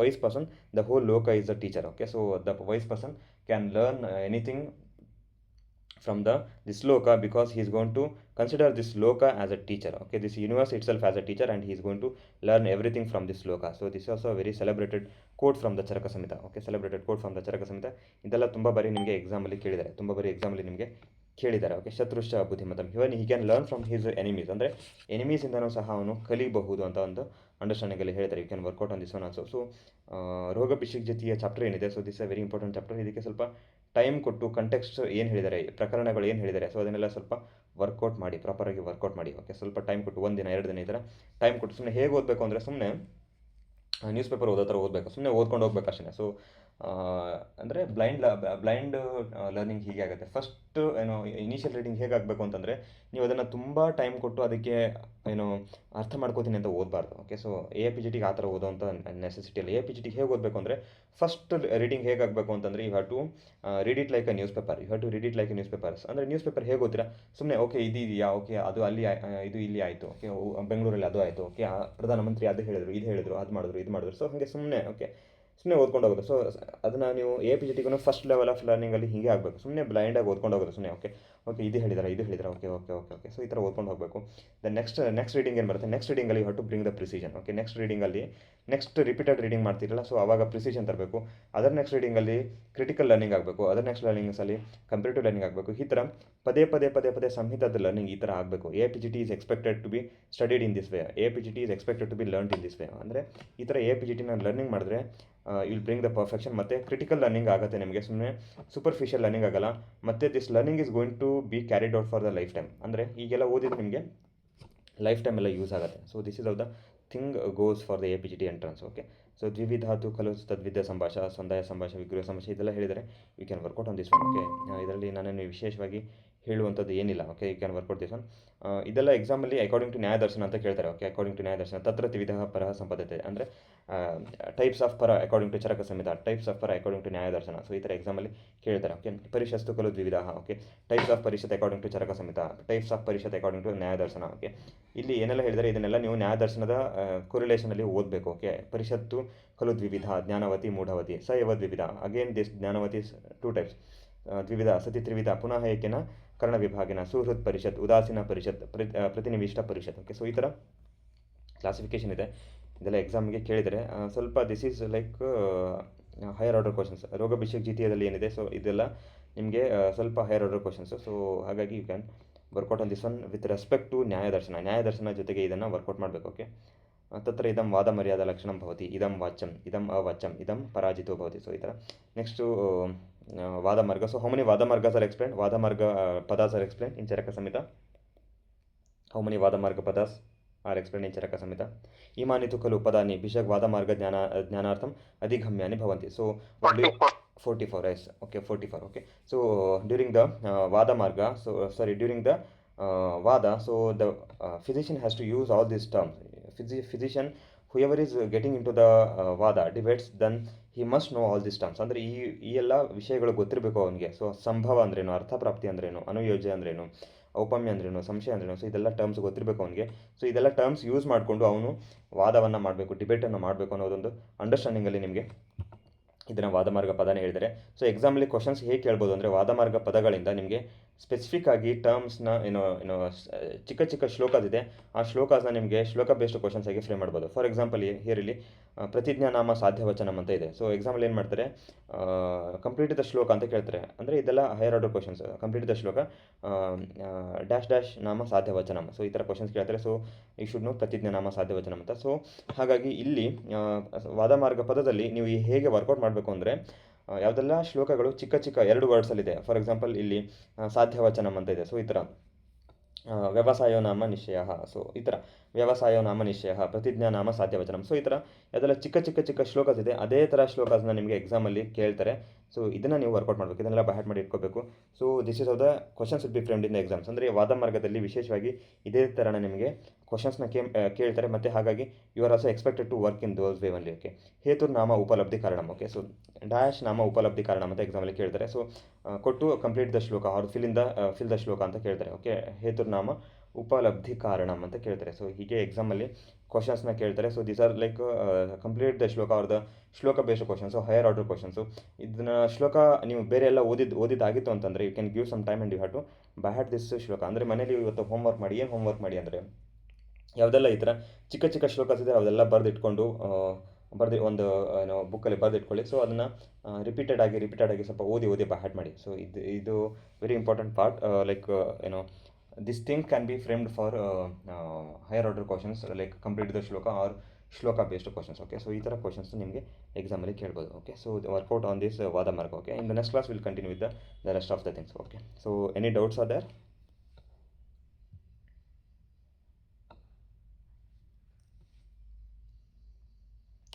wise person the whole loka is a teacher, okay. So the wise person can learn anything from this loka because he is going to consider this loka as a teacher, okay. This universe itself as a teacher and he is going to learn everything from this loka. So this is also a very celebrated quote from the Charaka Samhita, okay. Celebrated quote from the Charaka Samhita. ಇದೆಲ್ಲ ತುಂಬ ಬಾರಿ ನಿಮಗೆ ಎಕ್ಸಾಮಲ್ಲಿ ಕೇಳಿದ್ದಾರೆ, okay. ಶತ್ರುಶ್ಚ ಬುದ್ಧಿಮತಂ, even he can learn from his enemies. ಅಂದರೆ ಎನಿಮೀಸಿಂದನೂ ಸಹ ಅವನು ಕಲಿಬಹುದು ಅಂತ ಒಂದು ಅಂಡರ್ಸ್ಟ್ಯಾಂಡಿಂಗಲ್ಲಿ ಹೇಳ್ತಾರೆ. You can work out on this one also. So ರೋಗ ಪಿಶಿಕ್ ಚಾಪ್ಟರ್ ಏನಿದೆ, so this a very important chapter. ಇದಕ್ಕೆ ಸ್ವಲ್ಪ ಟೈಮ್ ಕೊಟ್ಟು ಕಂಟೆಕ್ಸ್ಟ್ ಏನು ಹೇಳಿದ್ದಾರೆ, ಪ್ರಕರಣಗಳು ಏನು ಹೇಳಿದ್ದಾರೆ, ಸೊ ಅದನ್ನೆಲ್ಲ ಸ್ವಲ್ಪ ಪ್ರಾಪರಾಗಿ ವರ್ಕೌಟ್ ಮಾಡಿ, ಓಕೆ. ಸ್ವಲ್ಪ ಟೈಮ್ ಕೊಟ್ಟು 1 ದಿನ 2 ದಿನ ಈ ಥರ ಟೈಮ್ ಕೊಟ್ಟು ಸುಮ್ಮನೆ ಹೇಗೆ ಓದಬೇಕು ಅಂದರೆ ಸುಮ್ಮನೆ ನ್ಯೂಸ್ ಪೇಪರ್ ಓದೋ ಥರ ಓದಬೇಕು, ಸುಮ್ಮನೆ ಓದ್ಕೊಂಡು ಹೋಗ್ಬೇಕು ಅಷ್ಟೇ. ಸೊ ಅಂದರೆ ಬ್ಲೈಂಡ್ ಲರ್ನಿಂಗ್ ಹೀಗೆ ಆಗುತ್ತೆ. ಫಸ್ಟ್ ಇನಿಷಿಯಲ್ ರೀಡಿಂಗ್ ಹೇಗಾಗಬೇಕು ಅಂತಂದರೆ ನೀವು ಅದನ್ನು ತುಂಬ ಟೈಮ್ ಕೊಟ್ಟು ಅದಕ್ಕೆ ಅರ್ಥ ಮಾಡ್ಕೋತೀನಿ ಅಂತ ಓದಬಾರ್ದು, ಓಕೆ. ಸೊ APGT ಆ ಥರ ಓದೋವಂಥ ನೆಸೆಸಿಟಿ ಇಲ್ಲ. APGT ಹೇಗೆ ಓದಬೇಕು ಅಂದರೆ ಫಸ್ಟ್ ರೀಡಿಂಗ್ ಹೇಗಾಗಬೇಕು ಅಂತಂದರೆ you have to read it like a newspapers. ಅಂದರೆ ನ್ಯೂಸ್ ಪೇಪರ್ ಹೇಗೆ ಓದ್ತೀರಾ, ಸುಮ್ಮನೆ ಓಕೆ ಇದು ಇದೆಯಾ, ಓಕೆ ಅದು ಅಲ್ಲಿ ಇದು ಇಲ್ಲಿ ಆಯಿತು, ಓಕೆ ಬೆಂಗಳೂರಲ್ಲಿ ಅದು ಆಯಿತು, ಓಕೆ ಪ್ರಧಾನಮಂತ್ರಿ ಅದು ಹೇಳಿದರು ಅದು ಮಾಡಿದ್ರು. ಸೊ ಹಾಗೆ ಸುಮ್ಮನೆ ಓದ್ಕೊಂಡು ಹೋಗೋದು. ಸೊ ಅದನ್ನು ನೀವು APGTಗೂ ಫಸ್ಟ್ ಲೆವೆಲ್ ಆಫ್ ಲರ್ನಿಂಗಲ್ಲಿ ಹೀಗೆ ಆಗಬೇಕು. ಸುಮ್ಮನೆ ಬ್ಲೈಂಡಾಗಿ ಓದ್ಕೊಂಡು ಹೋಗೋದು ಸುಮ್ಮನೆ, ಓಕೆ ಇದು ಹೇಳಿದಾರೆ ಓಕೆ. ಸೊ ಈ ಥರ ಓದ್ಕೊಂಡು ಹೋಗಬೇಕು. ನೆಕ್ಸ್ಟ್ ರೀಡಿಂಗ್ ಏನು ಬರುತ್ತೆ, ನೆಕ್ಸ್ಟ್ ರೀಡಿಂಗಲ್ಲಿ you have to bring the precision, okay. Next repeated reading ಮಾಡ್ತಿರಲ್ಲ, ಸೊ ಆವಾಗ ಪ್ರಿಸಿಷನ್ ತರಬೇಕು. ಅದರ್ ನೆಕ್ಸ್ಟ್ ರೀಡಿಂಗಲ್ಲಿ ಕ್ರಿಟಿಕಲ್ ಲರ್ನಿಂಗ್ ಆಗಬೇಕು. ಅದರ್ ನೆಕ್ಸ್ಟ್ ಲರ್ನಿಂಗ್ಸಲ್ಲಿ ಕಂಪೇರಿಟಿವ್ ಲರ್ನಿಂಗ್ ಆಗಬೇಕು. ಈ ಥರ ಪದೇ ಸಂಹಿತದ ಲರ್ನಿಂಗ್ ಈ ಥರ ಆಗಬೇಕು. APGT is expected to be studied in this way, APGT is expected to be learned in this way. ಅಂದರೆ ಈ ಥರ APGTನ ಲರ್ನಿಂಗ್ ಮಾಡಿದ್ರೆ ವಿಲ್ ಬ್ರಿಂಗ್ ದ ಪರ್ಫೆಕ್ಷನ್. ಮತ್ತು ಕ್ರಿಟಿಕಲ್ ಲರ್ನಿಂಗ್ ಆಗುತ್ತೆ ನಿಮಗೆ, ಸುಮ್ಮನೆ ಸೂಪರ್ಫಿಷಿಯಲ್ ಲರ್ನಿಂಗ್ ಆಗಲ್ಲ. ಮತ್ತು this learning is going to be carried out for the lifetime. ಅಂದರೆ ಈಗೆಲ್ಲ ಓದಿದ್ರೆ ನಿಮಗೆ ಲೈಫ್ ಟೈಮ್ ಎಲ್ಲ ಯೂಸ್ ಆಗುತ್ತೆ. So this is how the thing goes for the APGT entrance, okay. So ದ್ವಿವಿಧಾತು ಖಲು ತದ್ವಿದ್ಯ ಸಂಭಾಷಾ, ಸಂದಾಯ ಸಂಭಾಷಾ, ವಿಗ್ರಹ ಸಂಭಾಷೆ ಇದೆಲ್ಲ ಹೇಳಿದರೆ you can work out on this one, okay. ಇದರಲ್ಲಿ ನಾನು ವಿಶೇಷವಾಗಿ ಹೇಳುವಂಥದ್ದು ಏನಿಲ್ಲ. Okay, you can work out this one. ಇದೆಲ್ಲ ಎಕ್ಸಾಮಲ್ಲಿ ಅಕಾರ್ಡಿಂಗ್ ಟು ನ್ಯಾಯ ದರ್ಶನ ಅಂತ ಕೇಳ್ತಾರೆ. ಓಕೆ, ಅಕಾರ್ಡಿಂಗ್ ಟು ನ್ಯಾಯ ದರ್ಶನ ತತ್ರ ತ್ರಿವಿಧ ಪರಃ ಸಂಪದ್ಯತೆ ಅಂದರೆ ಟೈಪ್ಸ್ ಆಫ್ ಪರ according to Charaka Samhita, types of ಪರ according to Nyaya Darshana. So ಈ ಥರ ಎಕ್ಸಾಮಲ್ಲಿ ಕೇಳ್ತಾರೆ. ಓಕೆ, ಪರಿಷತ್ತು ಖಲು ದ್ವಿವಿಧ. ಓಕೆ, ಟೈಪ್ಸ್ ಆಫ್ ಪರಿಷತ್ according to Charaka Samhita, types of ಪರಿಷತ್ according to Nyaya Darshana. Okay, ಇಲ್ಲಿ ಏನೆಲ್ಲ ಹೇಳಿದರೆ ಇದನ್ನೆಲ್ಲ ನೀವು ನ್ಯಾಯ ದರ್ಶನದ ಕೊರಿಲೇಷನಲ್ಲಿ ಓದಬೇಕು. ಓಕೆ, ಪರಿಷತ್ತು ಖಲು ದ್ವಿವಿಧ, ಜ್ಞಾನವತಿ ಮೂಢವತಿ, ಸ ಯವ ದ್ವಿವಿಧ. ಅಗೇನ್ ದಿಸ್ ಜ್ಞಾನವತಿ ಟೂ ಟೈಪ್ಸ್, ದ್ವಿವಿಧ ಸತಿ ತ್ರಿವಿಧ, ಪುನಃ ಏಕೆನ ಕರ್ಣ ವಿಭಾಗಿನ, ಸುಹೃತ್ ಪರಿಷತ್, ಉದಾಸೀನ ಪರಿಷತ್, ಪ್ರತಿನಿವಿಷ್ಟ ಪರಿಷತ್. ಓಕೆ, ಸೊ ಈ ಥರ ಕ್ಲಾಸಿಫಿಕೇಷನ್ ಇದೆ. ಇದೆಲ್ಲ ಎಕ್ಸಾಮ್ಗೆ ಕೇಳಿದರೆ ಸ್ವಲ್ಪ this is like higher order questions. ರೋಗಭಿಷೇಕ್ ಜಿತಿಯದಲ್ಲಿ ಏನಿದೆ, ಸೊ ಇದೆಲ್ಲ ನಿಮಗೆ ಸ್ವಲ್ಪ ಹೈಯರ್ ಆರ್ಡರ್ ಕ್ವಶನ್ಸು. ಸೊ ಹಾಗಾಗಿ you can work out on this one with respect to Nyaya Darshana. ನ್ಯಾಯ ದರ್ಶನ ಜೊತೆಗೆ ಇದನ್ನು ವರ್ಕೌಟ್ ಮಾಡಬೇಕು. ಓಕೆ, ತತ್ರ ಇದಂ ವಾದ ಮರ್ಯಾದ ಲಕ್ಷಣಂ ಭವತಿ, ಇದಂ ವಾಚ್ಯಂ, ಇದಂ ಅವಾಚ್ಯಂ, ಇದಂ ಪರಾಜಿತೋ ಭವತಿ. ಸೊ ಈ ಥರ ನೆಕ್ಸ್ಟು ವಾದ ಮಾರ್ಗ. ಸೊ ಹೌ ಮೆನಿ ವಾದ ಮಾರ್ಗಸ್ ಆರ್ ಎಕ್ಸ್ಪ್ಲೇನ್, ವಾದ ಮಾರ್ಗ ಪದಾಸ್ are explain in Charaka Samhita. How many ವಾದ ಮಾರ್ಗ ಪದಾಸ್ are explain in Charaka Samhita. Imani ತು ಖಲು ಪದಾನಿ ಭಿಷಕ್ ವಾದ ಮಾರ್ಗ ಜ್ಞಾನಾರ್ಥಂ ಅಧಿಗಮ್ಯಾನಿ ಭವಂತಿ. So 44, yes, okay, 44. Okay, so during the vada marga, so sorry, during the vada, so the physician has to use all these terms. Physician, whoever is getting into the vada debates, then he must know all these terms. ಅಂದರೆ ಈ ಎಲ್ಲ ವಿಷಯಗಳು ಗೊತ್ತಿರಬೇಕು ಅವನಿಗೆ. So ಸಂಭವ ಅಂದ್ರೇನು, ಅರ್ಥಪ್ರಾಪ್ತಿ ಅಂದ್ರೇನು, ಅನುಯೋಜ್ಯ ಅಂದ್ರೇನು, ಔಪಮ್ಯ ಅಂದ್ರೇನು, ಸಂಶಯ ಅಂದ್ರೇನು, ಸೊ ಇದೆಲ್ಲ ಟರ್ಮ್ಸ್ ಗೊತ್ತಿರಬೇಕು ಅವನಿಗೆ. ಸೊ ಇದೆಲ್ಲ ಟರ್ಮ್ಸ್ ಯೂಸ್ ಮಾಡಿಕೊಂಡು ಅವನು ವಾದವನ್ನು ಮಾಡಬೇಕು, ಡಿಬೇಟನ್ನು ಮಾಡಬೇಕು ಅನ್ನೋದೊಂದು ಅಂಡರ್ಸ್ಟ್ಯಾಂಡಿಂಗಲ್ಲಿ ನಿಮಗೆ ಇದನ್ನು ವಾದಮಾರ್ಗ ಪದನೇ ಹೇಳಿದರೆ. ಸೊ ಎಕ್ಸಾಮಲ್ಲಿ ಕ್ವಶನ್ಸ್ ಹೇಗೆ ಕೇಳ್ಬೋದು ಅಂದರೆ, ವಾದಮಾರ್ಗ ಪದಗಳಿಂದ ನಿಮಗೆ ಸ್ಪೆಸಿಫಿಕ್ ಆಗಿ ಟರ್ಮ್ಸ್ನ ಏನೋ ಚಿಕ್ಕ ಚಿಕ್ಕ ಶ್ಲೋಕಾಸ್ ಇದೆ, ಆ ಶ್ಲೋಕಾಸ್ನ ನಿಮಗೆ ಶ್ಲೋಕ ಬೇಸ್ಡ್ ಕ್ವಶನ್ಸ್ ಆಗಿ ಫ್ರೇಮ್ ಮಾಡ್ಬೋದು. ಫಾರ್ ಎಕ್ಸಾಂಪಲ್ ಇಲ್ಲಿ ಪ್ರತಿಜ್ಞಾನಾಮ ಸಾಧ್ಯವಚನಂ ಅಂತ ಇದೆ. ಸೊ ಎಕ್ಸಾಂಪಲ್ ಏನು ಮಾಡ್ತಾರೆ, ಕಂಪ್ಲೀಟ್ ದ ಶ್ಲೋಕ ಅಂತ ಕೇಳ್ತಾರೆ. ಅಂದರೆ ಇದೆಲ್ಲ higher order questions. Complete the ಶ್ಲೋಕ ಡ್ಯಾಶ್ ಡ್ಯಾಶ್ ನಾಮ ಸಾಧ್ಯವಚನಂ. ಸೊ ಈ ಥರ ಕ್ವಶನ್ಸ್ ಕೇಳ್ತಾರೆ. ಸೊ ಈ ಶುಡ್ ನೋ ಪ್ರತಿಜ್ಞಾನಾಮ ಸಾಧ್ಯವಚನಂ ಅಂತ. ಸೊ ಹಾಗಾಗಿ ಇಲ್ಲಿ ವಾದಮಾರ್ಗ ಪದದಲ್ಲಿ ನೀವು ಹೇಗೆ ವರ್ಕೌಟ್ ಮಾಡಬೇಕು ಅಂದರೆ, ಯಾವುದೆಲ್ಲ ಶ್ಲೋಕಗಳು ಚಿಕ್ಕ ಚಿಕ್ಕ 2 ವರ್ಡ್ಸಲ್ಲಿದೆ. ಫಾರ್ ಎಕ್ಸಾಂಪಲ್ ಇಲ್ಲಿ ಸಾಧ್ಯವಚನಂ ಅಂತ ಇದೆ. ಸೊ ಈ ಥರ ವ್ಯವಸಾಯೋ ನಾಮ ನಿಶ್ಚಯ. ಸೊ ಈ ಥರ ವ್ಯವಸಾಯೋ ನಾಮ ನಿಶ್ಚಯ, ಪ್ರತಿಜ್ಞಾ ನಾಮ ಸಾಧ್ಯವಚನಂ. ಸೊ ಈ ಥರ ಅದೆಲ್ಲ ಚಿಕ್ಕ ಚಿಕ್ಕ ಚಿಕ್ಕ ಶ್ಲೋಕಾಸ್ ಇದೆ. ಅದೇ ಥರ ಶ್ಲೋಕಾಸ್ನ ನಿಮಗೆ ಎಕ್ಸಾಮಲ್ಲಿ ಕೇಳ್ತಾರೆ. ಸೊ ಇದನ್ನು ನೀವು ವರ್ಕೌಟ್ ಮಾಡಬೇಕು, ಇದನ್ನೆಲ್ಲ ಬಹ್ಯಾಟ್ ಮಾಡಿ ಇಟ್ಕೋಬೇಕು. So this is how the questions will be framed in the exams. ಅಂದರೆ ವಾದ ಮಾರ್ಗದಲ್ಲಿ ವಿಶೇಷವಾಗಿ ಇದೇ ಥರನೇ ನಿಮಗೆ ಕ್ವಶನ್ಸ್ನ ಕೇಳ್ತಾರೆ. ಮತ್ತು ಹಾಗಾಗಿ you are also expected to work in those way only. Okay, ಹೇತುರ್ ನಾಮ ಉಪಲಬ್ಧಿ ಕಾರಣಂ. ಓಕೆ, ಸೊ ಡ್ಯಾಶ್ ನಾಮ ಉಪಲಬ್ಧಿ ಕಾರಣಂ ಅಂತ ಎಕ್ಸಾಮಲ್ಲಿ ಕೇಳ್ತಾರೆ. ಸೊ ಕೊಟ್ಟು complete the shloka R fill the ಶ್ಲೋಕ ಅಂತ ಕೇಳ್ತಾರೆ. ಓಕೆ, ಹೇತುರ್ ನಾಮ ಉಪಲಬ್ಧಿ ಕಾರಣಂ ಅಂತ ಕೇಳ್ತಾರೆ. ಸೊ ಹೀಗೆ ಎಕ್ಸಾಮಲ್ಲಿ ಕ್ವಶನ್ಸ್ನ ಕೇಳ್ತಾರೆ. So these are like complete the shloka are the shloka based questions, higher order questions. ಇದನ್ನ ಶ್ಲೋಕ ನೀವು ಬೇರೆ ಎಲ್ಲ ಓದಿದ್ದಾಗಿತ್ತು ಅಂತಂದರೆ you can give some time and you have to by heart this shloka. ಅಂದರೆ ಮನೇಲಿ ಇವತ್ತು ಹೋಮ್ವರ್ಕ್ ಮಾಡಿ. ಏನು ಹೋಮ್ವರ್ಕ್ ಮಾಡಿ ಅಂದರೆ, ಯಾವುದೆಲ್ಲ ಈ ಥರ ಚಿಕ್ಕ ಚಿಕ್ಕ ಶ್ಲೋಕಾಸ್ ಇದೆ ಅವೆಲ್ಲ ಬರೆದಿಟ್ಕೊಂಡು ಒಂದು ಬುಕ್ಕಲ್ಲಿ ಬರೆದಿಟ್ಕೊಳ್ಳಿ. ಸೊ ಅದನ್ನು ರಿಪೀಟೆಡ್ ಆಗಿ ಸ್ವಲ್ಪ ಓದಿ ಬಹ್ಯಾಟ್ ಮಾಡಿ. ಸೊ ಇದು very important part. Like this thing can be framed for higher order questions like complete the shloka or shloka based questions. Okay, so ಈ ಥರ ಕ್ವಶನ್ಸ್ ನಿಮಗೆ ಎಕ್ಸಾಮಲ್ಲಿ ಕೇಳ್ಬೋದು. Okay, so work out on this vada marga. Okay, in the next class will continue with the rest of the things. Okay, so any doubts are there?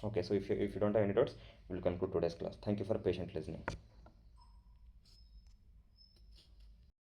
Okay, so if you don't have any doubts, we will conclude today's class. Thank you for patient listening.